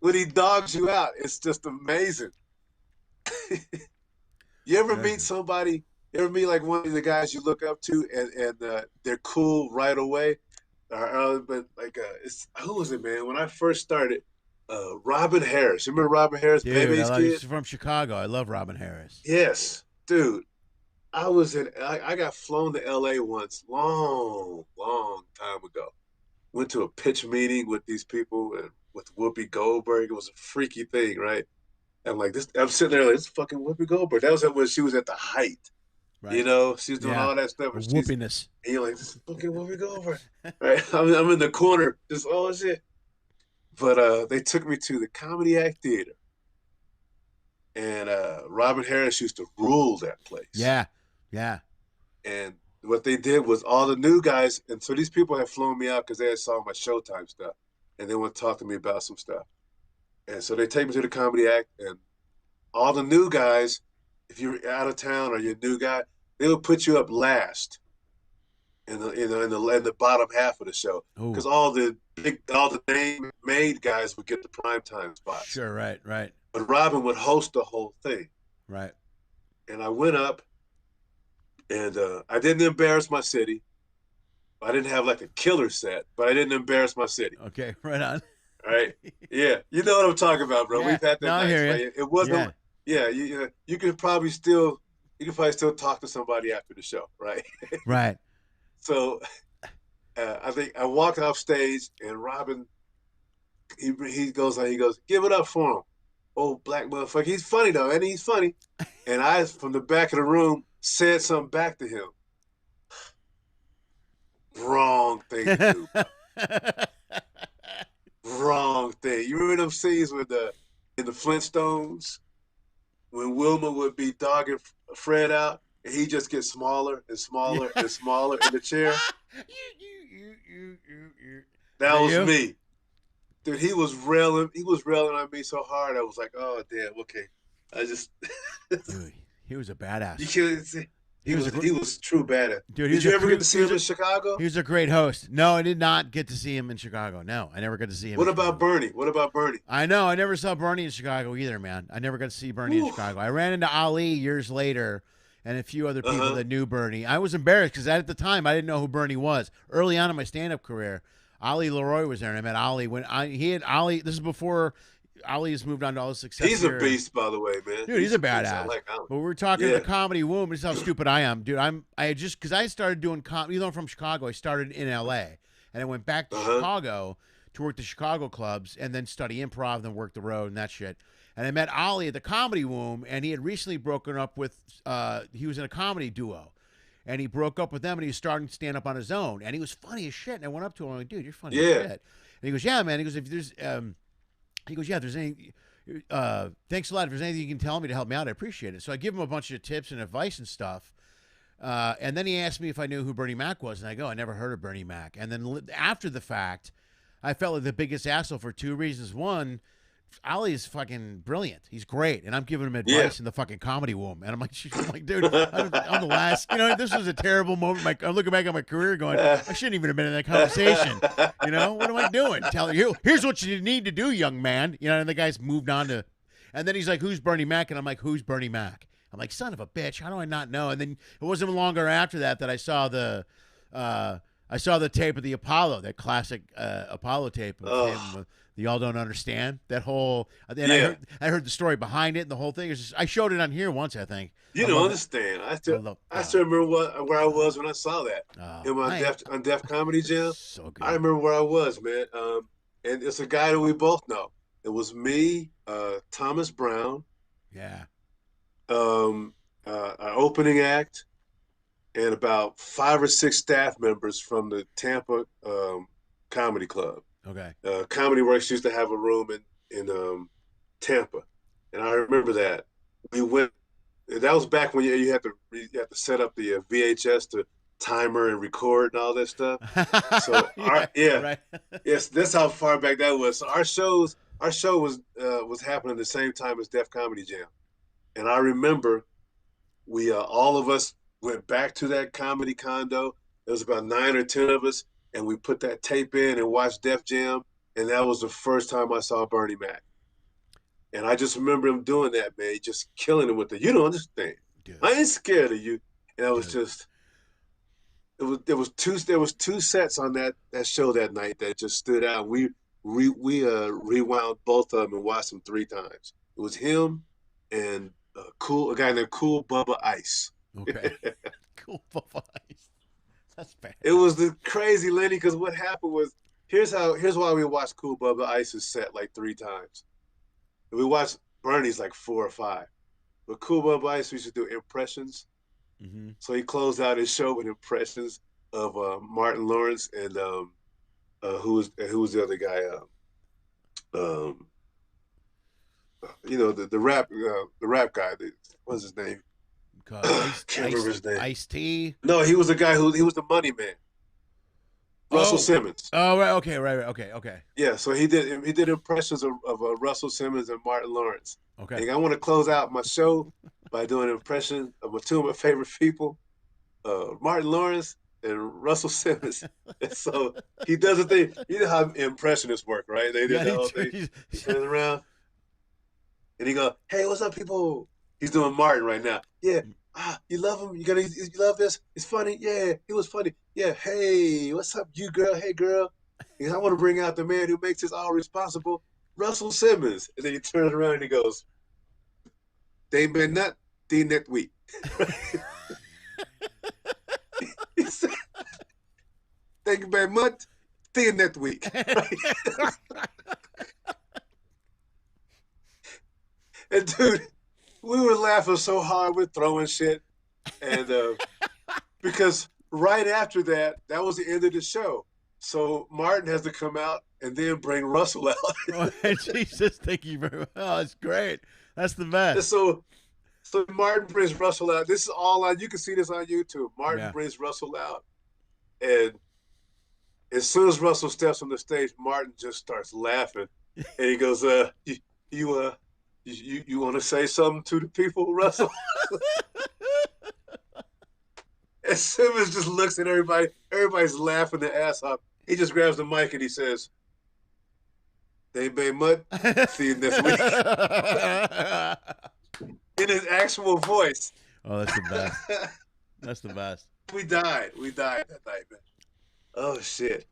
Speaker 3: when he dogs you out, it's just amazing. You ever meet somebody, you ever meet like one of the guys you look up to and they're cool right away? But like, who was it, man? When I first started, Robin Harris. You remember Robin Harris?
Speaker 1: Dude, he's from Chicago. I love Robin Harris.
Speaker 3: Yes, dude. I got flown to LA once, long time ago. Went to a pitch meeting with these people and with Whoopi Goldberg. It was a freaky thing, right? I'm like, this. I'm sitting there like, this fucking Whoopi Goldberg. That was when she was at the height. Right. You know, she was doing all that stuff. And
Speaker 1: whoopiness.
Speaker 3: And you're like, this is fucking Whoopi Goldberg. Right? I'm in the corner, just all shit. But they took me to the Comedy Act Theater. And Robin Harris used to rule that place.
Speaker 1: Yeah, yeah.
Speaker 3: And what they did was all the new guys, and so these people had flown me out because they had saw my Showtime stuff, and they want to talk to me about some stuff. And so they take me to the Comedy Act, and all the new guys, if you're out of town or you're a new guy, they would put you up last in the bottom half of the show because all the name-made guys would get the primetime spots.
Speaker 1: Sure, right.
Speaker 3: But Robin would host the whole thing.
Speaker 1: Right.
Speaker 3: And I went up, and I didn't embarrass my city. I didn't have like a killer set, but I didn't embarrass my city.
Speaker 1: Okay, right on.
Speaker 3: Right? Yeah. You know what I'm talking about, bro.
Speaker 1: Yeah.
Speaker 3: We've had that
Speaker 1: I hear you.
Speaker 3: It wasn't, you could probably still talk to somebody after the show, right?
Speaker 1: Right.
Speaker 3: So I think I walked off stage, and Robin, he goes, give it up for him. Oh, black motherfucker. He's funny, though, and he's funny. And I, from the back of the room, said something back to him. Wrong thing to do. Wrong thing. You remember them scenes in the Flintstones when Wilma would be dogging Fred out, and he just gets smaller and smaller and smaller in the chair? That was me. Dude, he was railing on me so hard. I was like, oh damn, okay. I just
Speaker 1: dude, he was a badass.
Speaker 3: You can't see. He was true badass. Dude, did you ever get to see him in Chicago?
Speaker 1: He was a great host. No, I did not get to see him in Chicago. No, I never got to see him.
Speaker 3: What about Bernie?
Speaker 1: I know. I never saw Bernie in Chicago either, man. I never got to see Bernie in Chicago. I ran into Ali years later and a few other people that knew Bernie. I was embarrassed because at the time I didn't know who Bernie was. Early on in my stand-up career, Ali Leroy was there, and I met Ali when he had Ali. This is before Ali has moved on to all his success.
Speaker 3: He's a beast, by the way, man.
Speaker 1: Dude, he's a badass. But we're talking at the Comedy Womb. This is how stupid I am, dude. Because I started doing comedy. Even though I'm from Chicago, I started in L.A. and I went back to Chicago to work the Chicago clubs and then study improv, and then work the road and that shit. And I met Ali at the Comedy Womb, and he had recently broken up with. He was in a comedy duo. And he broke up with them, and he was starting to stand up on his own. And he was funny as shit. And I went up to him, I'm like, dude, you're funny as shit. And he goes, yeah, man. He goes, if there's, if there's any, thanks a lot. If there's anything you can tell me to help me out, I appreciate it. So I give him a bunch of tips and advice and stuff. And then he asked me if I knew who Bernie Mac was. And I go, I never heard of Bernie Mac. And then after the fact, I felt like the biggest asshole for two reasons. One, Ali is fucking brilliant. He's great. And I'm giving him advice in the fucking Comedy Womb. And I'm like, dude, I'm the last. This was a terrible moment. I'm looking back on my career going, I shouldn't even have been in that conversation. What am I doing? Telling you, here's what you need to do, young man. And the guy's moved on to, and then he's like, who's Bernie Mac? And I'm like, who's Bernie Mac? I'm like, son of a bitch. How do I not know? And then it wasn't longer after that I saw the tape of the Apollo, that classic Apollo tape of him with the Y'all Don't Understand. That whole, I heard the story behind it and the whole thing. I showed it on here once, I think.
Speaker 3: You don't understand. I still remember where I was when I saw that on Def Comedy Jam. So good. I remember where I was, man. And it's a guy that we both know. It was me, Thomas Brown.
Speaker 1: Yeah.
Speaker 3: Our opening act, and about 5 or 6 staff members from the Tampa Comedy Club.
Speaker 1: Okay.
Speaker 3: Comedy Works used to have a room in Tampa, and I remember that we went. That was back when you had to set up the VHS to timer and record and all that stuff. So
Speaker 1: Right.
Speaker 3: yes, that's how far back that was. So our show was happening the same time as Def Comedy Jam, and I remember we all of us went back to that comedy condo. There was about 9 or 10 of us, and we put that tape in and watched Def Jam, and that was the first time I saw Bernie Mac. And I just remember him doing that, man, just killing him with the "you don't understand,
Speaker 1: Dude.
Speaker 3: I ain't scared of you." And that was
Speaker 1: Dude.
Speaker 3: just there was two sets on that show that night that just stood out. We rewound both of them and watched them 3 times. It was him and a guy named Cool Bubba Ice.
Speaker 1: Okay. Cool Ice. That's bad.
Speaker 3: It was the crazy Lenny, because what happened was here's why we watched Cool Bubba Ice's set like 3 times. And we watched Bernie's like 4 or 5. But Cool Bubba Ice, we used to do impressions.
Speaker 1: Mm-hmm.
Speaker 3: So he closed out his show with impressions of Martin Lawrence and who was the other guy? You know, the rap guy. What's his name? Can't remember his name.
Speaker 1: Ice-T.
Speaker 3: No, he was a guy he was the money man. Russell Simmons.
Speaker 1: Oh, right. Okay. Right. Okay.
Speaker 3: Yeah, so he did impressions of Russell Simmons and Martin Lawrence.
Speaker 1: Okay.
Speaker 3: And I want to close out my show by doing an impression of two of my favorite people, Martin Lawrence and Russell Simmons. And so he does a thing. You know how impressionists work, right? They did the whole thing. He turns around and he goes, "Hey, what's up, people?" He's doing Martin right now. Yeah. You love him? You love this? It's funny? Yeah, he was funny. Yeah, hey, what's up, you girl? Hey, girl. He goes, "I want to bring out the man who makes us all responsible, Russell Simmons." And then he turns around and he goes, "They been not the next week." He said, "Thank you very much. See you next week." And dude, we were laughing so hard, we're throwing shit. And because right after that was the end of the show. So Martin has to come out and then bring Russell out.
Speaker 1: Oh, Jesus, thank you very much. Oh, that's great. That's the best.
Speaker 3: And so Martin brings Russell out. This is all on, you can see this on YouTube. Martin brings Russell out. And as soon as Russell steps on the stage, Martin just starts laughing. And he goes, you want to say something to the people, Russell?" And Simmons just looks at everybody. Everybody's laughing their ass off. He just grabs the mic and he says, "They made mud. See you next week." In his actual voice.
Speaker 1: Oh, that's the best. That's the best.
Speaker 3: We died that night, man. Oh shit.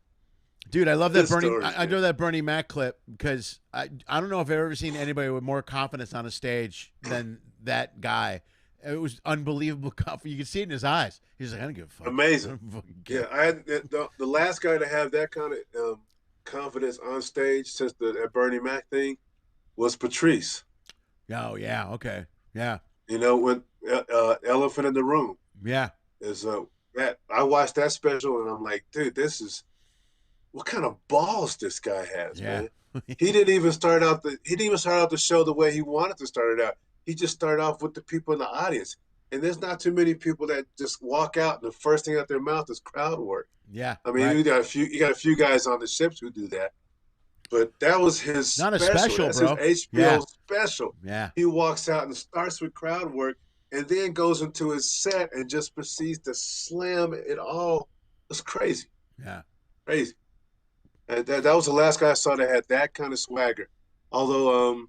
Speaker 1: Dude, I love that Bernie.
Speaker 3: Stories,
Speaker 1: I know that Bernie Mac clip because I don't know if I've ever seen anybody with more confidence on a stage than that guy. It was unbelievable confidence. You could see it in his eyes. He's like, "I don't give a fuck."
Speaker 3: Amazing. Yeah, I had the last guy to have that kind of confidence on stage since that Bernie Mac thing was Patrice.
Speaker 1: Oh yeah, okay, yeah.
Speaker 3: You know, when Elephant in the Room.
Speaker 1: Yeah.
Speaker 3: Is that I watched that special and I'm like, dude, this is what kind of balls this guy has, man. He didn't even start out the show the way he wanted to start it out. He just started off with the people in the audience. And there's not too many people that just walk out and the first thing out their mouth is crowd work.
Speaker 1: Yeah.
Speaker 3: I mean, you got a few guys on the ships who do that. But that was his
Speaker 1: not
Speaker 3: special.
Speaker 1: A special,
Speaker 3: That's
Speaker 1: bro.
Speaker 3: his HBO special.
Speaker 1: Yeah.
Speaker 3: He walks out and starts with crowd work and then goes into his set and just proceeds to slam it all. It's crazy.
Speaker 1: Yeah.
Speaker 3: Crazy. And that was the last guy I saw that had that kind of swagger. Although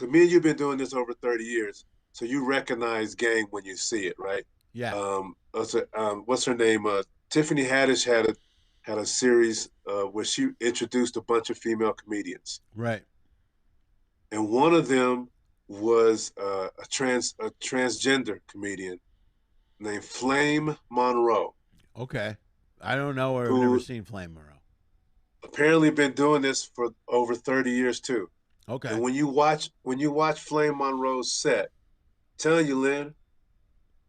Speaker 3: me and you've been doing this over 30 years, so you recognize game when you see it, right?
Speaker 1: Yeah.
Speaker 3: What's her name? Tiffany Haddish had a series where she introduced a bunch of female comedians.
Speaker 1: Right.
Speaker 3: And one of them was a transgender comedian named Flame Monroe.
Speaker 1: Okay. I don't know or I've never seen Flame Monroe.
Speaker 3: Apparently been doing this for over 30 years too.
Speaker 1: Okay.
Speaker 3: And when you watch Flame Monroe's set, telling you, Lynn,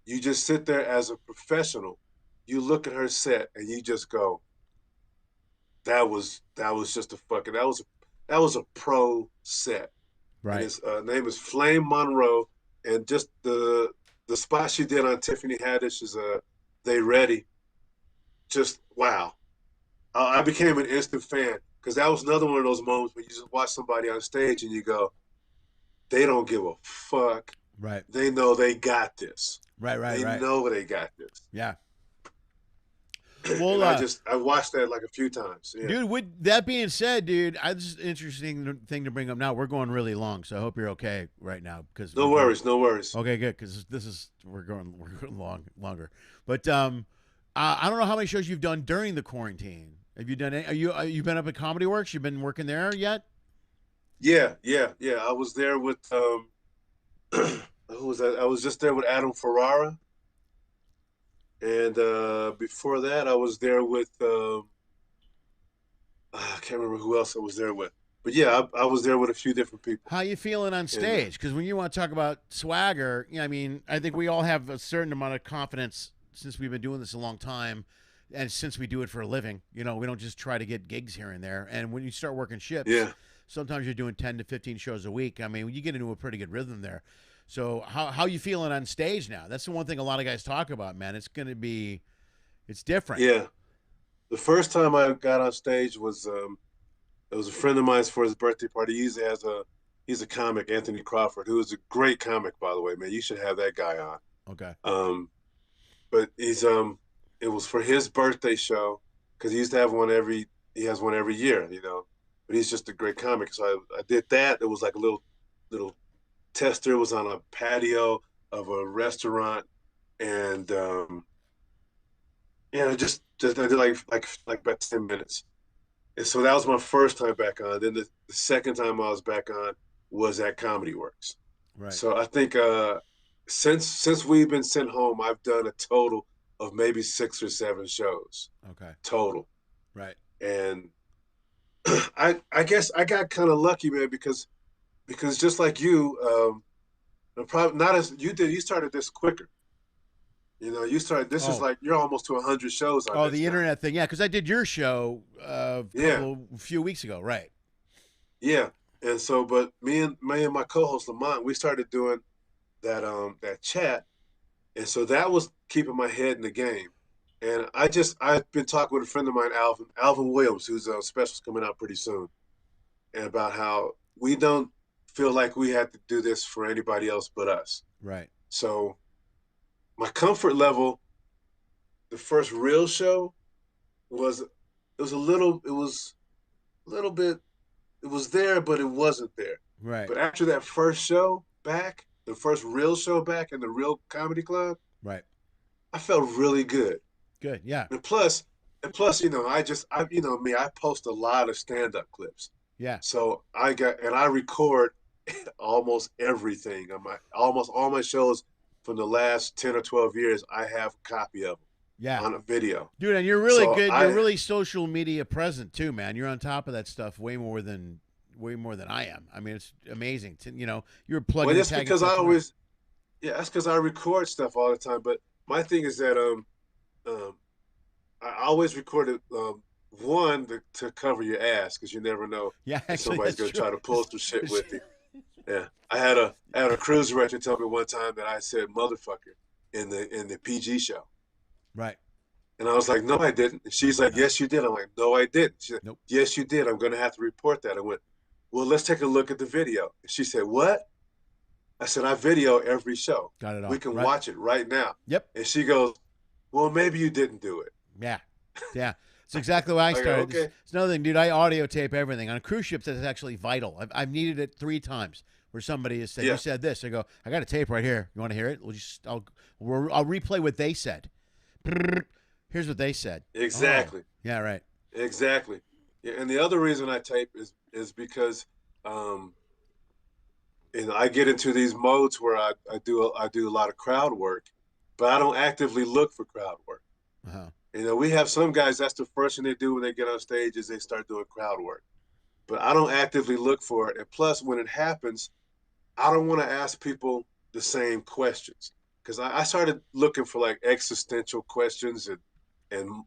Speaker 3: you just sit there as a professional, you look at her set and you just go, that was just that was a pro set.
Speaker 1: Right.
Speaker 3: And his name is Flame Monroe. and just the spot she did on Tiffany Haddish's "They Ready," just wow. I became an instant fan because that was another one of those moments when you just watch somebody on stage and you go, they don't give a fuck.
Speaker 1: Right.
Speaker 3: They know they got this.
Speaker 1: Right.
Speaker 3: They know they got this.
Speaker 1: Yeah. Well,
Speaker 3: I watched that like a few times. Yeah.
Speaker 1: Dude, with that being said, dude, this is an interesting thing to bring up now. We're going really long, so I hope you're okay right now. Because
Speaker 3: no worries. Okay,
Speaker 1: good, because we're going longer. But I don't know how many shows you've done during the quarantine. Have you done any? You been up at Comedy Works? You've been working there yet?
Speaker 3: Yeah. I was there with who was that? I was just there with Adam Ferrara. And before that, I was there with I can't remember who else I was there with, but yeah, I was there with a few different people.
Speaker 1: How you feeling on stage? Because when you want to talk about swagger, I mean, I think we all have a certain amount of confidence since we've been doing this a long time, and since we do it for a living. We don't just try to get gigs here and there. And when you start working shifts, sometimes you're doing 10 to 15 shows a week. I mean, you get into a pretty good rhythm there. So how you feeling on stage now? That's the one thing a lot of guys talk about, man. It's different.
Speaker 3: Yeah. The first time I got on stage was it was a friend of mine's for his birthday party. He's a comic, Anthony Crawford, who is a great comic, by the way, man. You should have that guy on.
Speaker 1: Okay.
Speaker 3: But it was for his birthday show because he used to have he has one every year, But he's just a great comic. So I did that. It was like a little tester. Was on a patio of a restaurant, and just I did like about 10 minutes. And so that was my first time back on. Then the second time I was back on was at Comedy Works.
Speaker 1: Right.
Speaker 3: So I think since we've been sent home, I've done a total of maybe 6 or 7 shows.
Speaker 1: Okay.
Speaker 3: Total.
Speaker 1: Right.
Speaker 3: And I guess I got kind of lucky, man, because just like you, probably not as you did. You started this quicker. You started. This is like you're almost to 100 shows. On
Speaker 1: the internet thing, yeah. Because I did your show a few weeks ago, right?
Speaker 3: Yeah, and so, but me and my co-host Lamont, we started doing that chat, and so that was keeping my head in the game. And I've been talking with a friend of mine, Alvin Williams, whose special's coming out pretty soon, and about how we don't feel like we had to do this for anybody else but us.
Speaker 1: Right.
Speaker 3: So my comfort level, the first real show was a little bit, it was there, but it wasn't there.
Speaker 1: Right.
Speaker 3: But after that first show back, the first real show back in the real comedy club,
Speaker 1: right,
Speaker 3: I felt really good.
Speaker 1: Good. Yeah.
Speaker 3: And plus, I post a lot of stand-up clips.
Speaker 1: Yeah.
Speaker 3: So I record almost everything on almost all my shows from the last 10 or 12 years. I have a copy of them.
Speaker 1: Yeah.
Speaker 3: On a video.
Speaker 1: Dude, and you're really good. You're really social media present too, man. You're on top of that stuff way more than I am. I mean, it's amazing. You're plugging.
Speaker 3: Well, that's because that's because I record stuff all the time. But my thing is that I always recorded one to cover your ass because you never know if somebody's gonna try to pull some shit with you. Yeah, I had a cruise director tell me one time that I said motherfucker in the PG show.
Speaker 1: Right.
Speaker 3: And I was like, no, I didn't. And she's like, yes, you did. I'm like, no, I didn't. She said,
Speaker 1: nope.
Speaker 3: Yes, you did. I'm going to have to report that. I went, well, let's take a look at the video. And she said, what? I said, I video every show.
Speaker 1: Got it all.
Speaker 3: We can watch it right now.
Speaker 1: Yep.
Speaker 3: And she goes, well, maybe you didn't do it.
Speaker 1: Yeah. Yeah. It's exactly why I started. Okay. It's another thing, dude. I audio tape everything. On cruise ships, that's actually vital. I've needed it 3 times where somebody has said, you said this. I go, I got a tape right here. You want to hear it? I'll replay what they said. Here's what they said.
Speaker 3: Exactly.
Speaker 1: Oh, yeah, right.
Speaker 3: Exactly. Yeah, and the other reason I tape is because I get into these modes where I do a lot of crowd work, but I don't actively look for crowd work. Uh-huh. We have some guys, that's the first thing they do when they get on stage is they start doing crowd work. But I don't actively look for it. And plus, when it happens, I don't want to ask people the same questions. Because I started looking for like existential questions and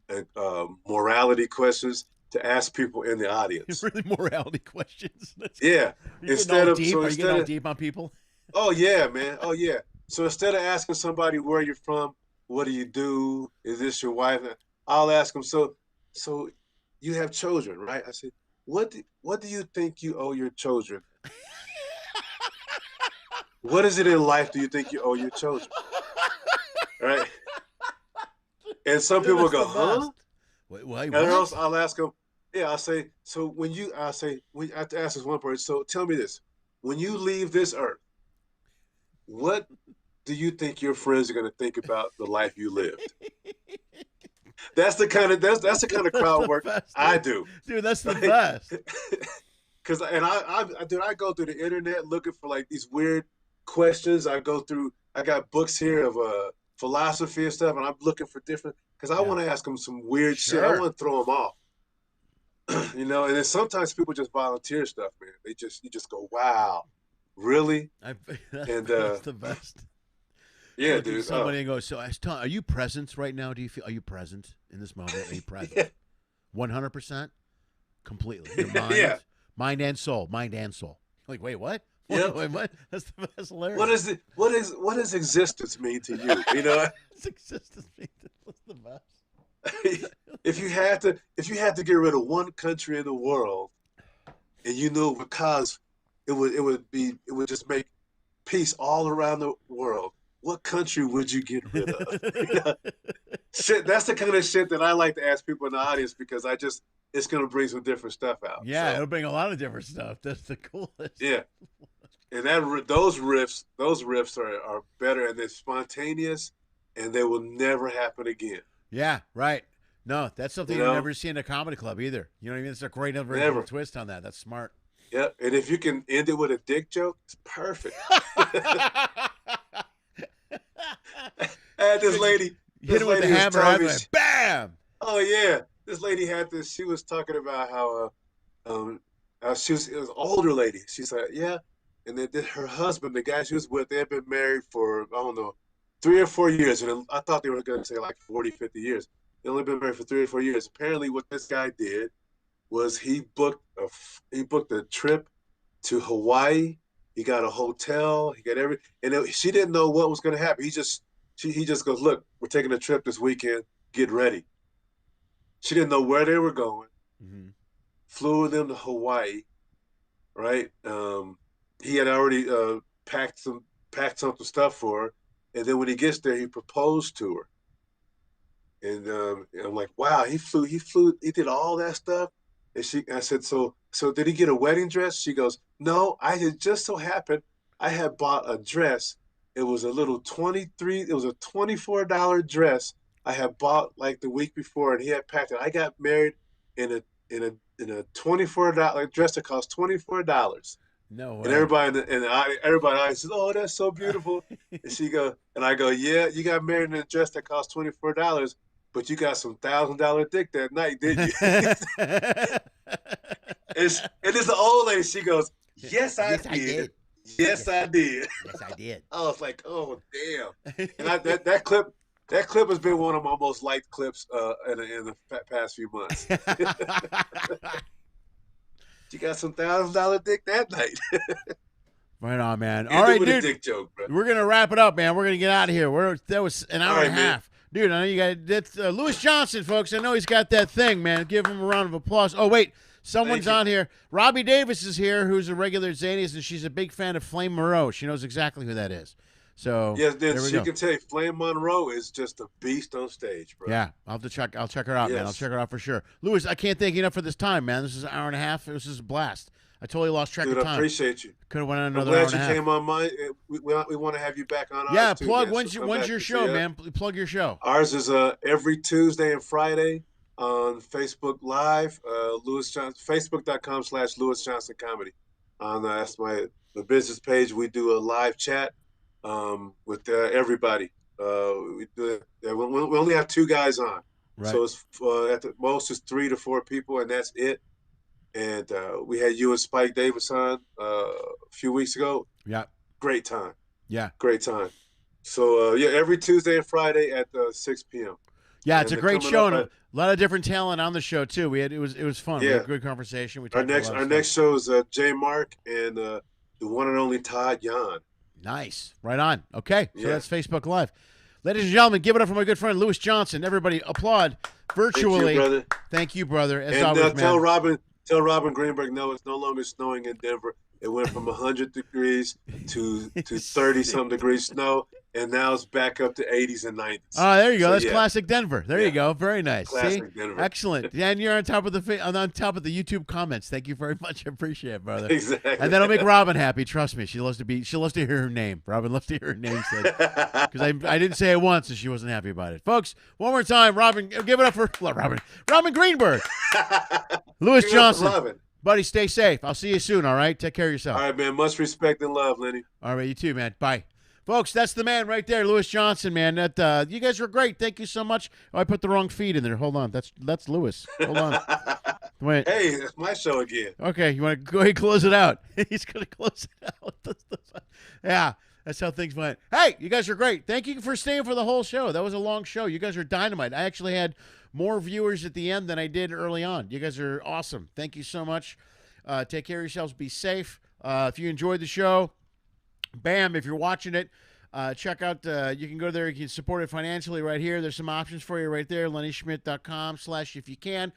Speaker 3: morality questions to ask people in the audience.
Speaker 1: Really morality questions.
Speaker 3: Yeah.
Speaker 1: Are you getting all deep on people?
Speaker 3: Oh yeah, man. Oh yeah. So instead of asking somebody where you're from, what do you do? Is this your wife? I'll ask them. So you have children, right? I said, what do you think you owe your children? What is it in life do you think you owe your children? Right? And some
Speaker 1: Dude,
Speaker 3: people
Speaker 1: that's
Speaker 3: go,
Speaker 1: the
Speaker 3: huh?
Speaker 1: best. Wait,
Speaker 3: And
Speaker 1: what?
Speaker 3: else I'll ask them, yeah, I'll say, so I have to ask this one person, so tell me this. When you leave this earth, what do you think your friends are going to think about the life you lived? That's the kind of
Speaker 1: That's
Speaker 3: crowd
Speaker 1: the
Speaker 3: work
Speaker 1: best,
Speaker 3: I
Speaker 1: dude.
Speaker 3: do.
Speaker 1: Dude, that's the
Speaker 3: Right?
Speaker 1: best.
Speaker 3: Because I go through the internet looking for like these weird questions. I got books here of philosophy and stuff, and I'm looking for different because I
Speaker 1: Yeah.
Speaker 3: want to ask them some weird shit. I
Speaker 1: Sure.
Speaker 3: want to throw them off. And then sometimes people just volunteer stuff, man. You just go, wow, really? And
Speaker 1: That's the best.
Speaker 3: yeah,
Speaker 1: Look at
Speaker 3: dude.
Speaker 1: somebody and go, so are you present right now? Are you present in this moment? Are you present? 100%? Completely. Your mind,
Speaker 3: Yeah.
Speaker 1: mind and soul. Mind and soul. Like, wait, what?
Speaker 3: Yep.
Speaker 1: Wait, what? That's the best. Hilarious.
Speaker 3: What does existence mean to you? You know,
Speaker 1: It's existence. That's the best.
Speaker 3: if you had to get rid of one country in the world, and you knew because it would just make peace all around the world, what country would you get rid of? Shit, that's the kind of shit that I like to ask people in the audience because it's gonna bring some different stuff out.
Speaker 1: Yeah,
Speaker 3: So,
Speaker 1: it'll bring a lot of different stuff. That's the coolest.
Speaker 3: yeah, and those riffs are better and they're spontaneous, and they will never happen again.
Speaker 1: Yeah, right. No, that's something
Speaker 3: You
Speaker 1: you
Speaker 3: know?
Speaker 1: never see in a comedy club either. You know what I mean? It's a great other
Speaker 3: Never.
Speaker 1: little twist on that. That's smart.
Speaker 3: Yep, and if you can end it with a dick joke, it's perfect. I had this lady.
Speaker 1: Hit it with the
Speaker 3: was
Speaker 1: hammer,
Speaker 3: telling me
Speaker 1: and bam!
Speaker 3: oh yeah, this lady had this. She was talking about how it was an older lady. She's like, yeah, and then her husband, the guy she was with, they had been married for I don't know 3 or 4 years, and I thought they were going to say like 40, 50 years. They only been married for 3 or 4 years. Apparently, what this guy did was he booked a trip to Hawaii. He got a hotel. He got she didn't know what was going to happen. He just goes, look, we're taking a trip this weekend. Get ready. She didn't know where they were going.
Speaker 1: Mm-hmm.
Speaker 3: Flew with them to Hawaii, right? He had already packed some stuff for her, and then when he gets there, he proposed to her. And I'm like, wow, he did all that stuff. And I said, so did he get a wedding dress? She goes, no, I had just so happened I had bought a dress. It was it was a $24 dress I had bought like the week before, and he had packed it. I got married in a $24 dress that cost $24.
Speaker 1: No way.
Speaker 3: And everybody says, oh, that's so beautiful. And I go, yeah, you got married in a dress that cost $24. But you got some $1,000 dick that night, didn't you? and it's an old lady. She goes, yes, I did. Yes, I did.
Speaker 1: Yes, I did.
Speaker 3: I was like, oh, damn. And that clip has been one of my most liked clips in the past few months. You got some $1,000 dick that night.
Speaker 1: Right on, man. All right, dude.
Speaker 3: Dick joke, bro.
Speaker 1: We're gonna wrap it up, man. We're gonna get out of here. That was an hour and a half. Dude, I know you got that's Louis Johnson, folks. I know he's got that thing, man. Give him a round of applause. Oh, wait. Someone's on here. Robbie Davis is here, who's a regular at Zanies, and she's a big fan of Flame Moreau. She knows exactly who that is. So
Speaker 3: yes, she
Speaker 1: go.
Speaker 3: can tell you Flame Monroe is just a beast on stage, bro.
Speaker 1: Yeah, I'll check her out, man. I'll check her out for sure. Louis, I can't thank you enough for this time, man. This is an hour and a half. This is a blast. I totally lost track of time.
Speaker 3: I appreciate you.
Speaker 1: Could have went on another hour and a half.
Speaker 3: I'm glad you came on mine. We want to have you back on ours.
Speaker 1: Yeah,
Speaker 3: too,
Speaker 1: plug.
Speaker 3: man.
Speaker 1: When's your show, man? Plug your show.
Speaker 3: Ours is every Tuesday and Friday on Facebook Live. Louis Johnson, Facebook.com/Louis Johnson Comedy. That's the business page. We do a live chat with everybody. We only have 2 guys on,
Speaker 1: right.
Speaker 3: So it's at the most it's 3 to 4 people, and that's it. And we had you and Spike Davis on a few weeks ago.
Speaker 1: Yeah.
Speaker 3: Great time.
Speaker 1: Yeah.
Speaker 3: Great time. So, every Tuesday and Friday at 6 p.m.
Speaker 1: Yeah, it's a great show, and a lot of different talent on the show, too. It was fun. Yeah. We had a good conversation.
Speaker 3: Our next show is J. Mark and the one and only Todd Yan.
Speaker 1: Nice. Right on. Okay, so
Speaker 3: Yeah.
Speaker 1: that's Facebook Live. Ladies and gentlemen, give it up for my good friend Louis Johnson. Everybody applaud virtually.
Speaker 3: Thank you, brother.
Speaker 1: Thank you, brother. As
Speaker 3: And
Speaker 1: always,
Speaker 3: tell
Speaker 1: man.
Speaker 3: Robin Greenberg, no, it's no longer snowing in Denver. It went from 100 degrees to 30-some degrees snow, and now it's back up to 80s and 90s.
Speaker 1: Oh, there you go.
Speaker 3: So,
Speaker 1: That's
Speaker 3: yeah.
Speaker 1: classic Denver. There you go. Very nice.
Speaker 3: Classic
Speaker 1: See?
Speaker 3: Denver.
Speaker 1: Excellent. And you're on top of the YouTube comments. Thank you very much. I appreciate it, brother.
Speaker 3: Exactly.
Speaker 1: And that'll make Robin happy. Trust me. She loves to hear her name. Robin loves to hear her name said. Because I didn't say it once, and she wasn't happy about it. Folks, one more time, Robin, give it up for Robin Greenberg. Louis Johnson.
Speaker 3: Robin.
Speaker 1: Buddy, stay safe. I'll see you soon, all right? Take care of yourself.
Speaker 3: All right, man. Much respect and love, Lenny.
Speaker 1: All right, you too, man. Bye. Folks, that's the man right there, Louis Johnson, man. That you guys were great. Thank you so much. Oh, I put the wrong feed in there. Hold on. That's Louis. Hold on. Wait.
Speaker 3: Hey, it's my show again.
Speaker 1: Okay, you want to go ahead and close it out? He's going to close it out. Yeah, that's how things went. Hey, you guys are great. Thank you for staying for the whole show. That was a long show. You guys are dynamite. I actually had more viewers at the end than I did early on. You guys are awesome. Thank you so much. Take care of yourselves. Be safe. If you enjoyed the show, bam, if you're watching it, check out, you can go there. You can support it financially right here. There's some options for you right there. LennySchmidt.com/if you can.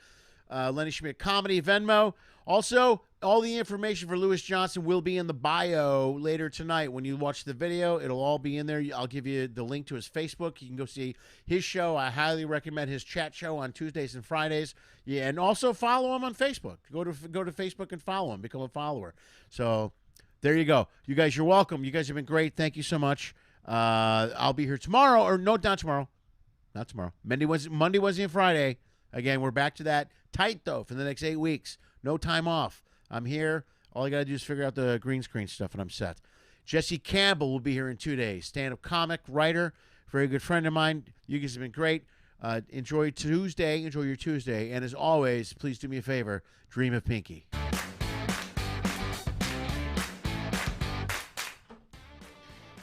Speaker 1: Lenny Schmidt Comedy, Venmo. Also, all the information for Louis Johnson will be in the bio later tonight. When you watch the video, it'll all be in there. I'll give you the link to his Facebook. You can go see his show. I highly recommend his chat show on Tuesdays and Fridays. Yeah, and also follow him on Facebook. Go to Facebook and follow him. Become a follower. So there you go. You guys, you're welcome. You guys have been great. Thank you so much. I'll be here tomorrow. Or no, not tomorrow. Not tomorrow. Monday, Wednesday, and Friday. Again, we're back to that. Tight, though, for the next 8 weeks. No time off. I'm here. All I got to do is figure out the green screen stuff, and I'm set. Jesse Campbell will be here in 2 days. Stand-up comic, writer, very good friend of mine. You guys have been great. Enjoy Tuesday. Enjoy your Tuesday. And as always, please do me a favor. Dream of Pinky.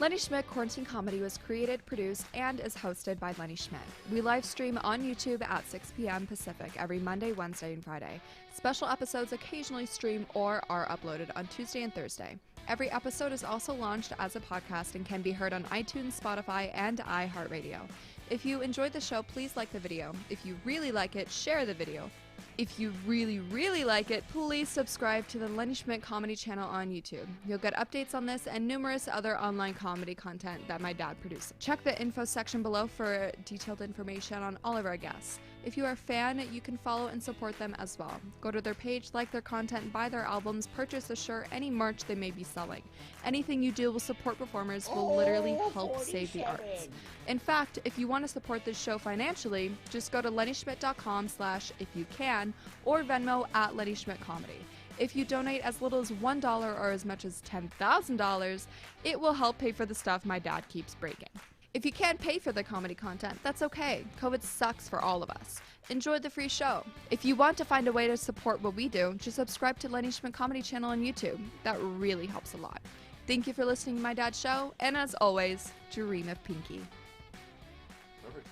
Speaker 4: Lenny Schmidt Quarantine Comedy was created, produced, and is hosted by Lenny Schmidt. We live stream on YouTube at 6 p.m. Pacific every Monday, Wednesday, and Friday. Special episodes occasionally stream or are uploaded on Tuesday and Thursday. Every episode is also launched as a podcast and can be heard on iTunes, Spotify, and iHeartRadio. If you enjoyed the show, please like the video. If you really like it, share the video. If you really, really like it, please subscribe to the Lenny Schmidt Comedy channel on YouTube. You'll get updates on this and numerous other online comedy content that my dad produces. Check the info section below for detailed information on all of our guests. If you are a fan, you can follow and support them as well. Go to their page, like their content, buy their albums, purchase a shirt, any merch they may be selling. Anything you do will support performers will literally help save the arts. In fact, if you want to support this show financially, just go to LennySchmidt.com/if-you-can or Venmo at Lenny Schmidt Comedy. If you donate as little as $1 or as much as $10,000, it will help pay for the stuff my dad keeps breaking. If you can't pay for the comedy content, that's okay. COVID sucks for all of us. Enjoy the free show. If you want to find a way to support what we do, just subscribe to Lenny Schmidt Comedy channel on YouTube. That really helps a lot. Thank you for listening to my dad's show, and as always, dream of Pinky.
Speaker 1: Perfect.